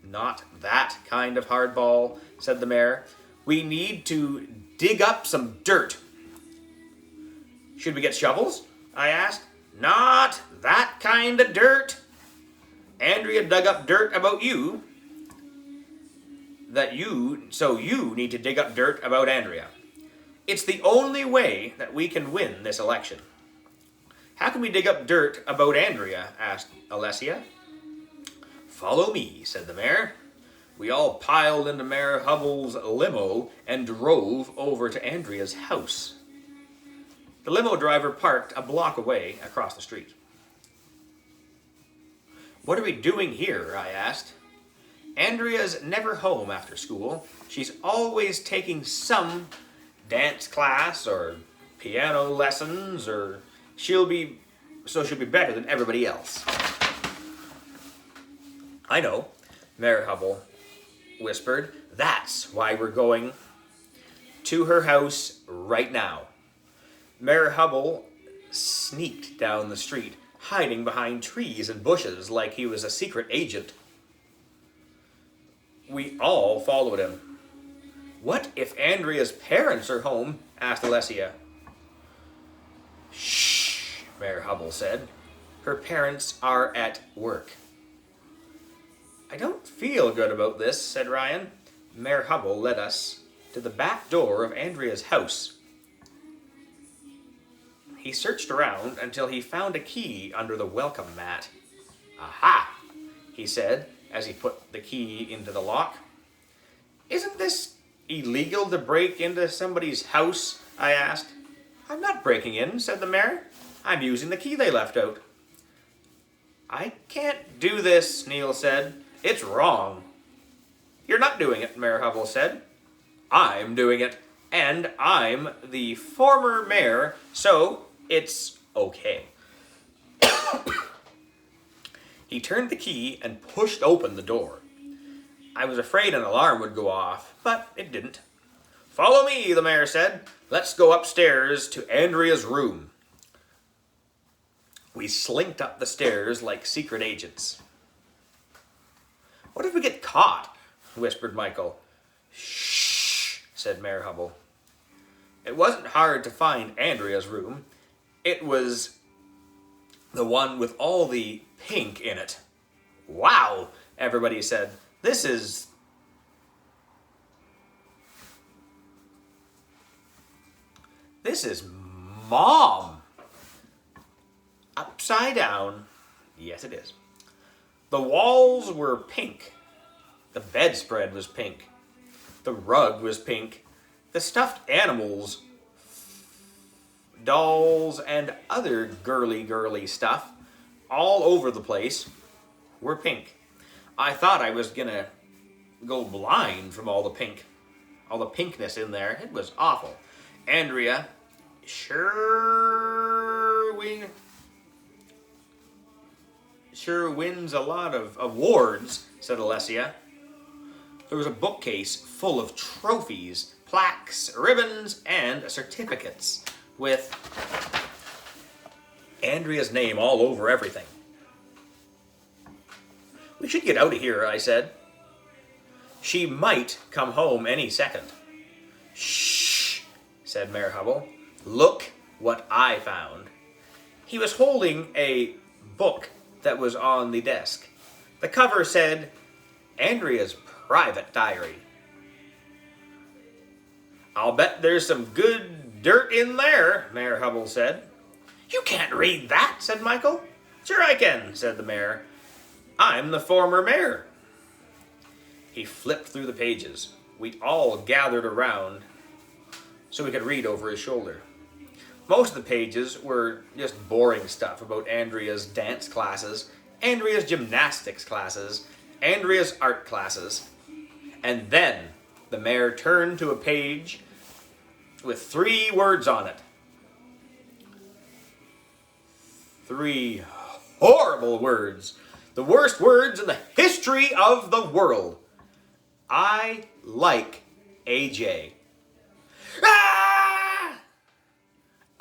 Not that kind of hardball, said the mayor. We need to dig up some dirt. Should we get shovels? I asked. Not that kind of dirt. Andrea dug up dirt about you. So you need to dig up dirt about Andrea. It's the only way that we can win this election. How can we dig up dirt about Andrea? Asked Alessia. Follow me, said the mayor. We all piled into Mayor Hubble's limo and drove over to Andrea's house. The limo driver parked a block away across the street. What are we doing here? I asked. Andrea's never home after school. She's always taking some dance class or piano lessons, or she'll be better than everybody else. I know, Mayor Hubble whispered. That's why we're going to her house right now. Mayor Hubble sneaked down the street, hiding behind trees and bushes like he was a secret agent. We all followed him. What if Andrea's parents are home? Asked Alessia. Shh, Mayor Hubble said. Her parents are at work. I don't feel good about this, said Ryan. Mayor Hubble led us to the back door of Andrea's house. He searched around until he found a key under the welcome mat. Aha, he said as he put the key into the lock. Isn't this illegal to break into somebody's house? I asked. I'm not breaking in, said the mayor. I'm using the key they left out. I can't do this, Neil said. It's wrong. You're not doing it, Mayor Hubble said. I'm doing it, and I'm the former mayor, so it's okay. He turned the key and pushed open the door. I was afraid an alarm would go off, but it didn't. Follow me, the mayor said. Let's go upstairs to Andrea's room. We slinked up the stairs like secret agents. What if we get caught? Whispered Michael. Shh, said Mayor Hubble. It wasn't hard to find Andrea's room. It was the one with all the pink in it. Wow, everybody said. This is Mom. Upside down. Yes, it is. The walls were pink. The bedspread was pink. The rug was pink. The stuffed animals, dolls, and other girly stuff all over the place were pink. I thought I was gonna go blind from all the pinkness in there. It was awful. Andrea sure wins a lot of awards, said Alessia. There was a bookcase full of trophies, plaques, ribbons, and certificates with Andrea's name all over everything. We should get out of here, I said. She might come home any second. Shh, said Mayor Hubble. Look what I found. He was holding a book that was on the desk. The cover said, Andrea's private diary. I'll bet there's some good dirt in there, Mayor Hubble said. You can't read that, said Michael. Sure I can, said the mayor. I'm the former mayor. He flipped through the pages. We all gathered around so we could read over his shoulder. Most of the pages were just boring stuff about Andrea's dance classes, Andrea's gymnastics classes, Andrea's art classes. And then the mayor turned to a page with 3 words on it. 3 horrible words. The worst words in the history of the world. I like AJ. Ah!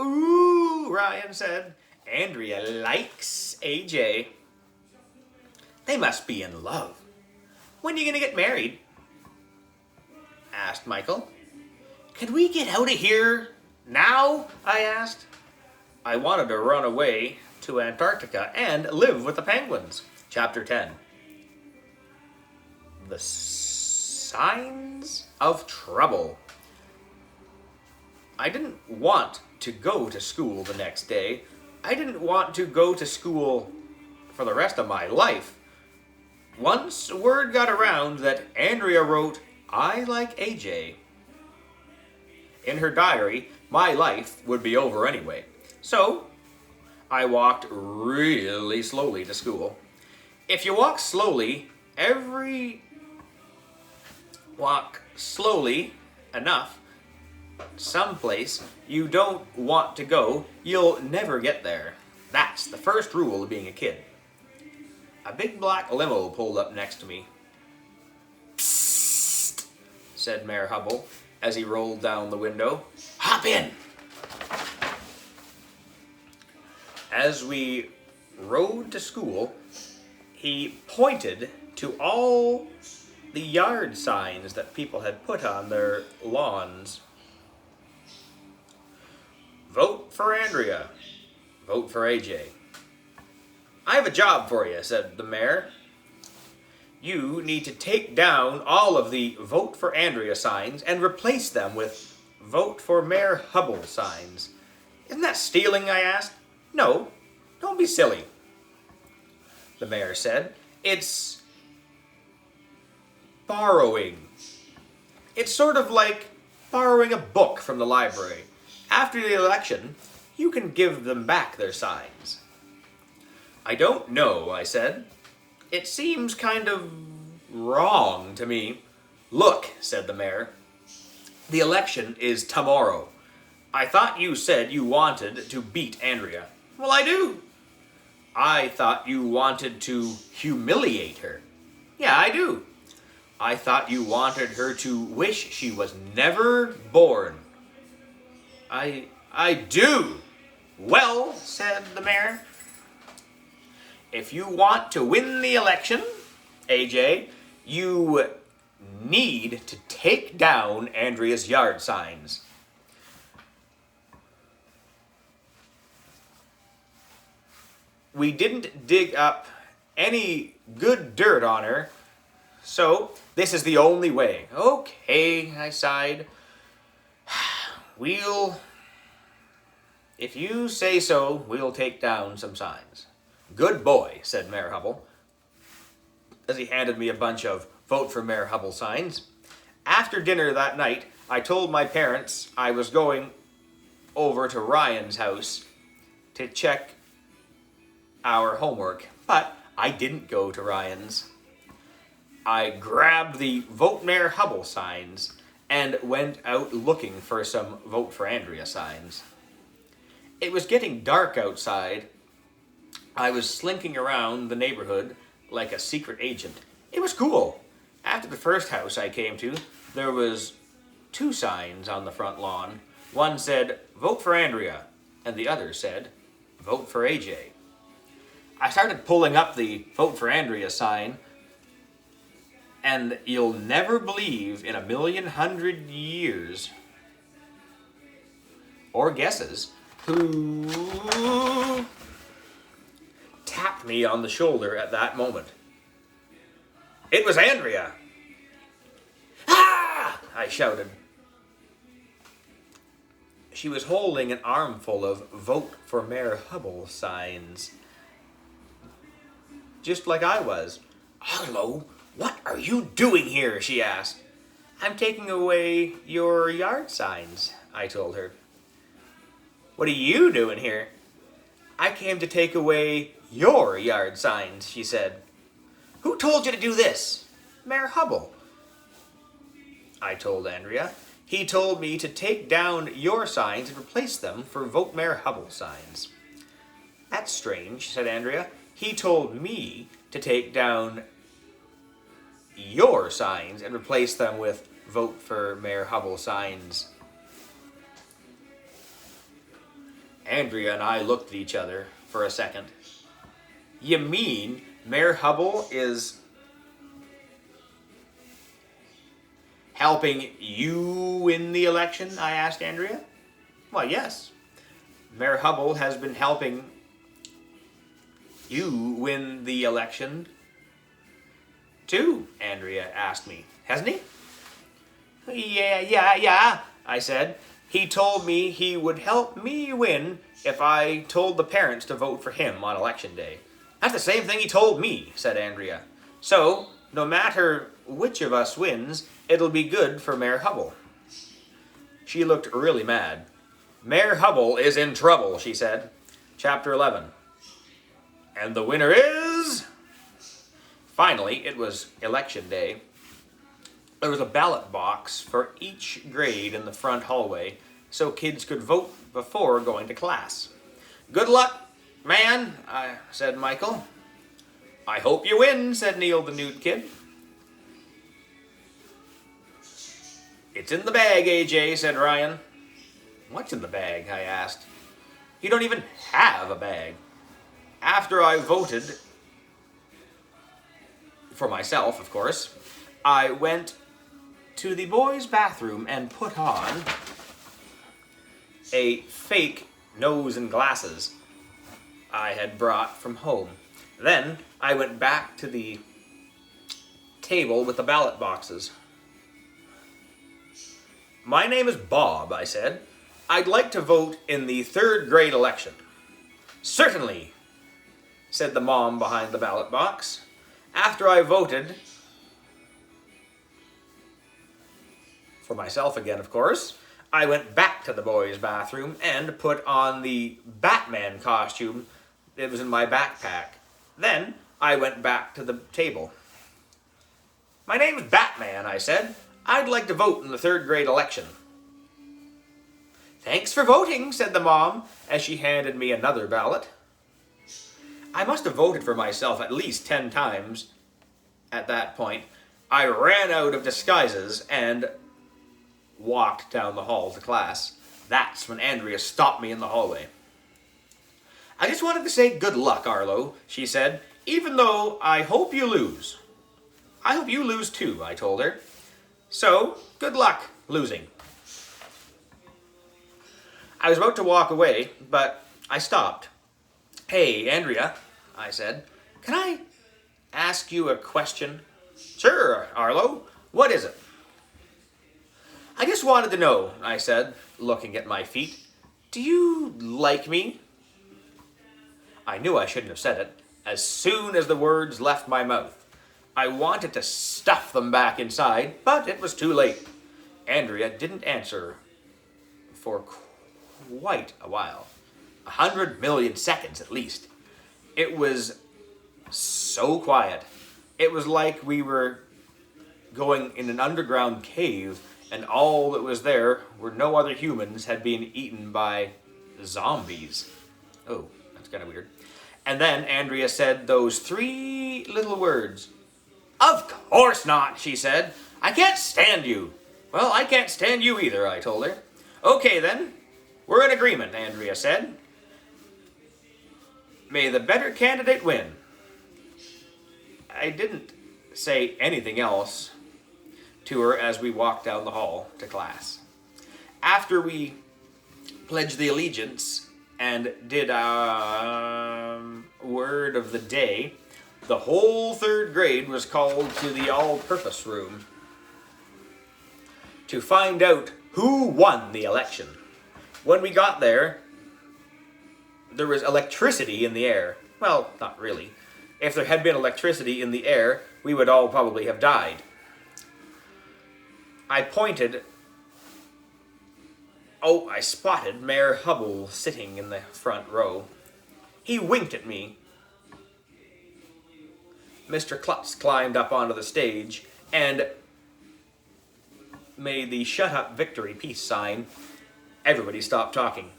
Ooh, Ryan said. Andrea likes AJ. They must be in love. When are you going to get married? Asked Michael. Can we get out of here now? I asked. I wanted to run away to Antarctica and live with the penguins. Chapter 10. The Signs of Trouble. I didn't want to go to school the next day. I didn't want to go to school for the rest of my life. Once word got around that Andrea wrote, I like AJ. In her diary, my life would be over anyway. So, I walked really slowly to school. If you walk slowly enough, someplace you don't want to go, you'll never get there. That's the first rule of being a kid. A big black limo pulled up next to me. Psst, said Mayor Hubble as he rolled down the window. Hop in! As we rode to school, he pointed to all the yard signs that people had put on their lawns. Vote for Andrea. Vote for AJ. I have a job for you, said the mayor. You need to take down all of the Vote for Andrea signs and replace them with Vote for Mayor Hubble signs. Isn't that stealing, I asked. No, don't be silly, the mayor said. It's borrowing. It's sort of like borrowing a book from the library. After the election, you can give them back their signs. I don't know, I said. It seems kind of wrong to me. Look, said the mayor. The election is tomorrow. I thought you said you wanted to beat Andrea. Well, I do. I thought you wanted to humiliate her. Yeah, I do. I thought you wanted her to wish she was never born. I do. Well, said the mayor, if you want to win the election, AJ, you need to take down Andrea's yard signs. we didn't dig up any good dirt on her, so this is the only way. Okay, I sighed. If you say so, we'll take down some signs. Good boy, said Mayor Hubble, as he handed me a bunch of Vote for Mayor Hubble signs. After dinner that night, I told my parents I was going over to Ryan's house to check our homework, but I didn't go to Ryan's. I grabbed the Vote Mayor Hubble signs and went out looking for some Vote for Andrea signs. It was getting dark outside. I was slinking around the neighborhood like a secret agent. It was cool. After the first house I came to, there was 2 signs on the front lawn. One said, Vote for Andrea, and the other said, Vote for AJ. I started pulling up the Vote for Andrea sign, and you'll never believe in 1,100 years, or guesses, who tapped me on the shoulder at that moment. It was Andrea. Ah! I shouted. She was holding an armful of Vote for Mayor Hubble signs, just like I was. Hello, what are you doing here? She asked. I'm taking away your yard signs, I told her. What are you doing here? I came to take away your yard signs, she said. Who told you to do this? Mayor Hubble, I told Andrea. He told me to take down your signs and replace them for Vote Mayor Hubble signs. That's strange, said Andrea. He told me to take down your signs and replace them with Vote for Mayor Hubble signs. Andrea and I looked at each other for a second. You mean Mayor Hubble is helping you win the election? I asked Andrea. Well, yes. Mayor Hubble has been helping you win the election too, Andrea asked me. Hasn't he? Yeah, I said. He told me he would help me win if I told the parents to vote for him on election day. That's the same thing he told me, said Andrea. So, no matter which of us wins, it'll be good for Mayor Hubble. She looked really mad. Mayor Hubble is in trouble, she said. Chapter 11. And the winner is... Finally, it was election day. There was a ballot box for each grade in the front hallway so kids could vote before going to class. Good luck, man, said Michael. I hope you win, said Neil the nude kid. It's in the bag, AJ, said Ryan. What's in the bag? I asked. You don't even have a bag. After I voted, for myself, of course, I went to the boys' bathroom and put on a fake nose and glasses I had brought from home. Then I went back to the table with the ballot boxes. My name is Bob, I said. I'd like to vote in the 3rd grade election. Certainly, said the mom behind the ballot box. After I voted, for myself again, of course, I went back to the boys' bathroom and put on the Batman costume that was in my backpack. Then I went back to the table. My name's Batman, I said. I'd like to vote in the 3rd grade election. Thanks for voting, said the mom as she handed me another ballot. I must have voted for myself at least 10 times. At that point, I ran out of disguises and walked down the hall to class. That's when Andrea stopped me in the hallway. I just wanted to say good luck, Arlo, she said, even though I hope you lose. I hope you lose too, I told her. So, good luck losing. I was about to walk away, but I stopped. Hey, Andrea, I said. Can I ask you a question? Sure, Arlo. What is it? I just wanted to know, I said, looking at my feet. Do you like me? I knew I shouldn't have said it. As soon as the words left my mouth, I wanted to stuff them back inside, but it was too late. Andrea didn't answer for quite a while. 100 million seconds at least. It was so quiet. It was like we were going in an underground cave, and all that was there were no other humans had been eaten by zombies. Oh, that's kind of weird. And then Andrea said those 3 little words. Of course not, she said. I can't stand you. Well, I can't stand you either, I told her. Okay then, we're in agreement, Andrea said. May the better candidate win. I didn't say anything else to her as we walked down the hall to class. After we pledged the allegiance and did our word of the day, the whole 3rd grade was called to the all-purpose room to find out who won the election. When we got there was electricity in the air. Well, not really. If there had been electricity in the air, we would all probably have died. I spotted Mayor Hubble sitting in the front row. He winked at me. Mr. Klutz climbed up onto the stage and made the shut up victory peace sign. Everybody stopped talking.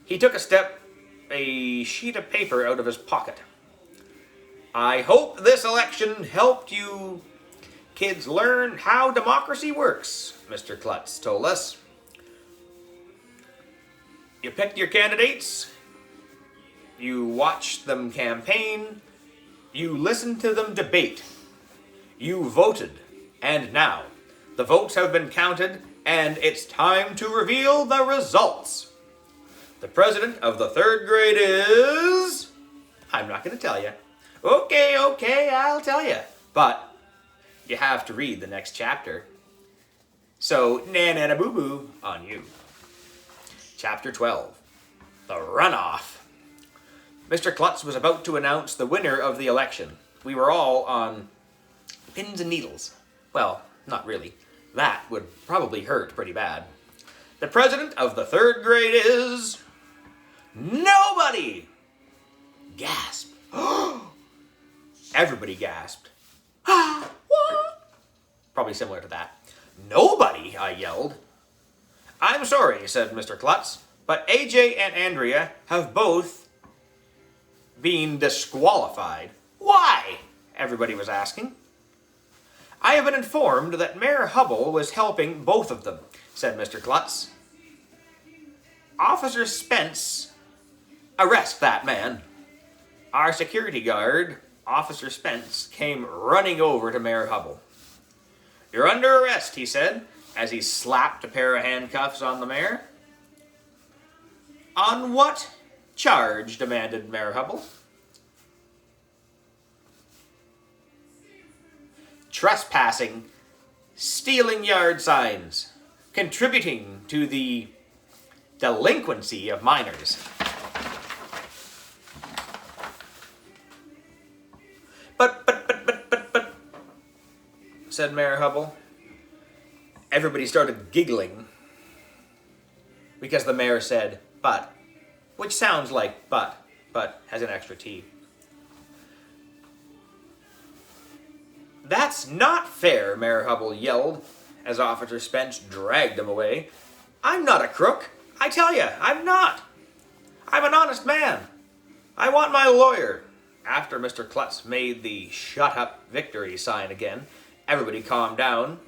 He took a sheet of paper out of his pocket. I hope this election helped you kids learn how democracy works, Mr. Klutz told us. You picked your candidates, you watched them campaign, you listened to them debate, you voted, and now the votes have been counted and it's time to reveal the results. The president of the 3rd grade is... I'm not going to tell you. Okay, I'll tell you. But you have to read the next chapter. So, na-na-na-boo-boo on you. Chapter 12. The Runoff. Mr. Klutz was about to announce the winner of the election. We were all on pins and needles. Well, not really. That would probably hurt pretty bad. The president of the 3rd grade is... Nobody! Gasp. Everybody gasped. What? Probably similar to that. Nobody, I yelled. I'm sorry, said Mr. Klutz, but AJ and Andrea have both been disqualified. Why? Everybody was asking. I have been informed that Mayor Hubble was helping both of them, said Mr. Klutz. Officer Spence, arrest that man. Our security guard, Officer Spence, came running over to Mayor Hubble. You're under arrest, he said, as he slapped a pair of handcuffs on the mayor. On what charge? Demanded Mayor Hubble. Trespassing, stealing yard signs, contributing to the delinquency of minors. But, said Mayor Hubble. Everybody started giggling because the mayor said, but, which sounds like but has an extra T. That's not fair, Mayor Hubble yelled as Officer Spence dragged him away. I'm not a crook. I tell you, I'm not. I'm an honest man. I want my lawyer. After Mr. Klutz made the shut up victory sign again, everybody calmed down,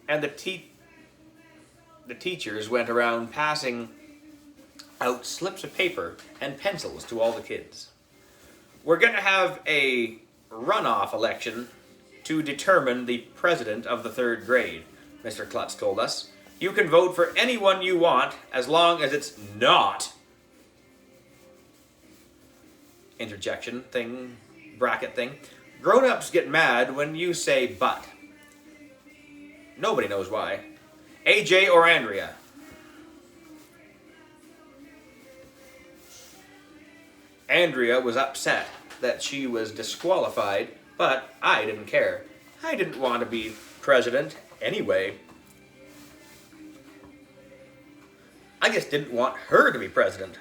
and the teachers went around passing out slips of paper and pencils to all the kids. We're going to have a runoff election to determine the president of the 3rd grade, Mr. Klutz told us. You can vote for anyone you want as long as it's not... interjection thing bracket thing. Grown-ups get mad when you say but. Nobody knows why. AJ or Andrea? Andrea was upset that she was disqualified, but I didn't care. I didn't want to be president anyway. I just didn't want her to be president.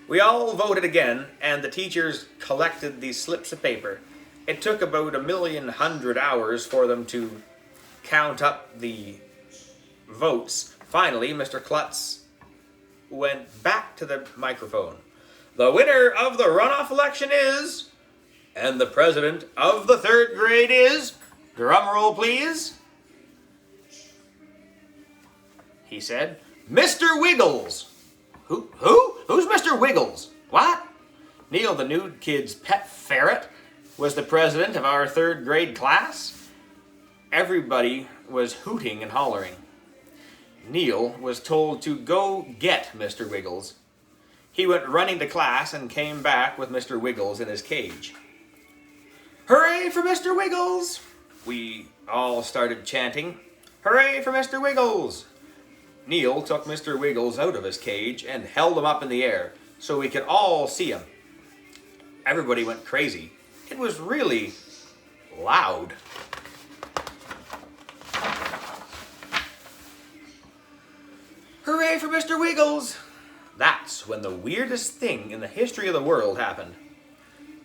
We all voted again, and the teachers collected these slips of paper. It took about 1,100,000 hours for them to count up the votes. Finally, Mr. Klutz went back to the microphone. The winner of the runoff election is, and the president of the 3rd grade is, drum roll please, he said, Mr. Wiggles. Who? Who's Mr. Wiggles? What? Neil, the nude kid's pet ferret, was the president of our 3rd grade class. Everybody was hooting and hollering. Neil was told to go get Mr. Wiggles. He went running to class and came back with Mr. Wiggles in his cage. Hooray for Mr. Wiggles! We all started chanting, Hooray for Mr. Wiggles! Neil took Mr. Wiggles out of his cage and held him up in the air so we could all see him. Everybody went crazy. It was really loud. Hooray for Mr. Wiggles! That's when the weirdest thing in the history of the world happened.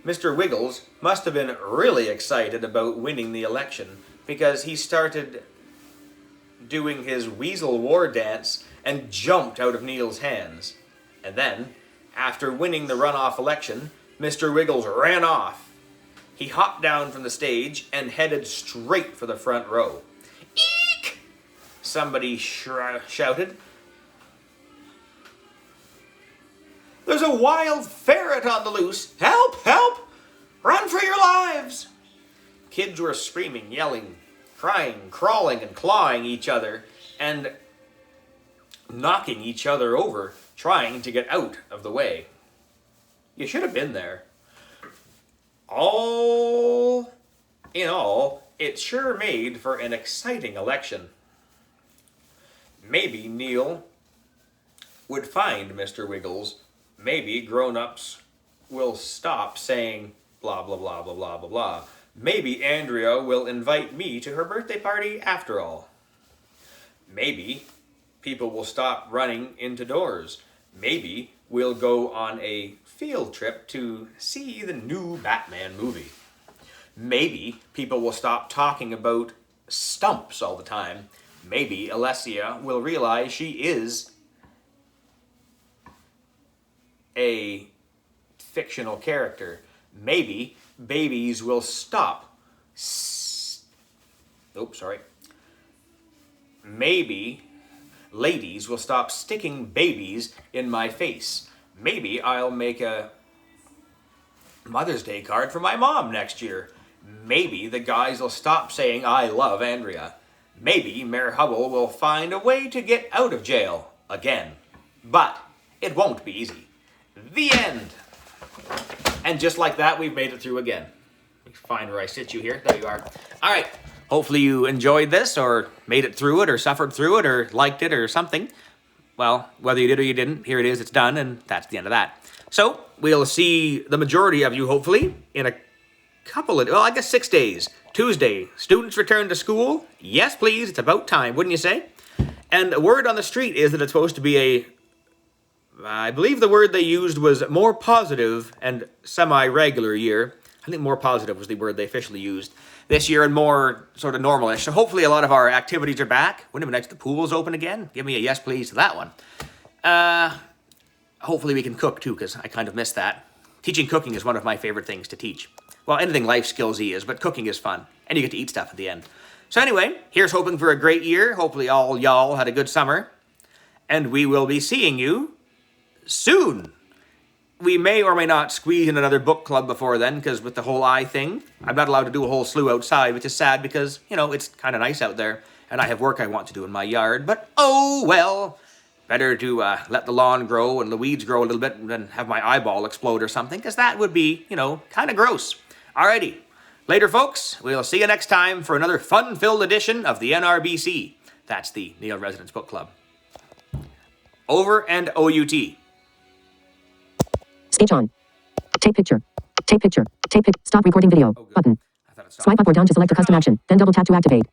Mr. Wiggles must have been really excited about winning the election because he started doing his weasel war dance and jumped out of Neil's hands. And then, after winning the runoff election, Mr. Wiggles ran off. He hopped down from the stage and headed straight for the front row. Eek! Somebody shouted. There's a wild ferret on the loose. Help! Help! Run for your lives! Kids were screaming, yelling, crying, crawling, and clawing each other, and knocking each other over, trying to get out of the way. You should have been there. All in all, it sure made for an exciting election. Maybe Neil would find Mr. Wiggles. Maybe grown-ups will stop saying blah, blah, blah, blah, blah, blah, blah. Maybe Andrea will invite me to her birthday party after all. Maybe people will stop running into doors. Maybe we'll go on a field trip to see the new Batman movie. Maybe people will stop talking about stumps all the time. Maybe Alessia will realize she is a fictional character. Maybe babies will stop. Maybe ladies will stop sticking babies in my face. Maybe I'll make a Mother's Day card for my mom next year. Maybe the guys will stop saying I love Andrea. Maybe Mayor Hubble will find a way to get out of jail again. But it won't be easy. The end. And just like that, we've made it through again. Let me find where I sit you here. There you are. All right. Hopefully you enjoyed this or made it through it or suffered through it or liked it or something. Well, whether you did or you didn't, here it is. It's done, and that's the end of that. So we'll see the majority of you, hopefully, in a couple of, 6 days. Tuesday, students return to school. Yes, please. It's about time, wouldn't you say? And the word on the street is that it's supposed to be I believe the word they used was more positive and semi-regular year. I think more positive was the word they officially used this year and more sort of normalish. So hopefully a lot of our activities are back. Wouldn't it be nice if the pool's open again? Give me a yes, please, to that one. Hopefully we can cook, too, because I kind of miss that. Teaching cooking is one of my favorite things to teach. Well, anything life skills-y is, but cooking is fun. And you get to eat stuff at the end. So anyway, here's hoping for a great year. Hopefully all y'all had a good summer. And we will be seeing you soon. We may or may not squeeze in another book club before then, because with the whole eye thing, I'm not allowed to do a whole slew outside, which is sad because, it's kind of nice out there, and I have work I want to do in my yard, but oh well. better to let the lawn grow and the weeds grow a little bit than have my eyeball explode or something, because that would be, kind of gross. Alrighty. Later, folks. We'll see you next time for another fun-filled edition of the NRBC. That's the Neil Residence Book Club. Over and OUT. Speech on. Take picture. Take picture. Take pic. Stop recording video. Button. Swipe up or down to select a custom action. Then double tap to activate.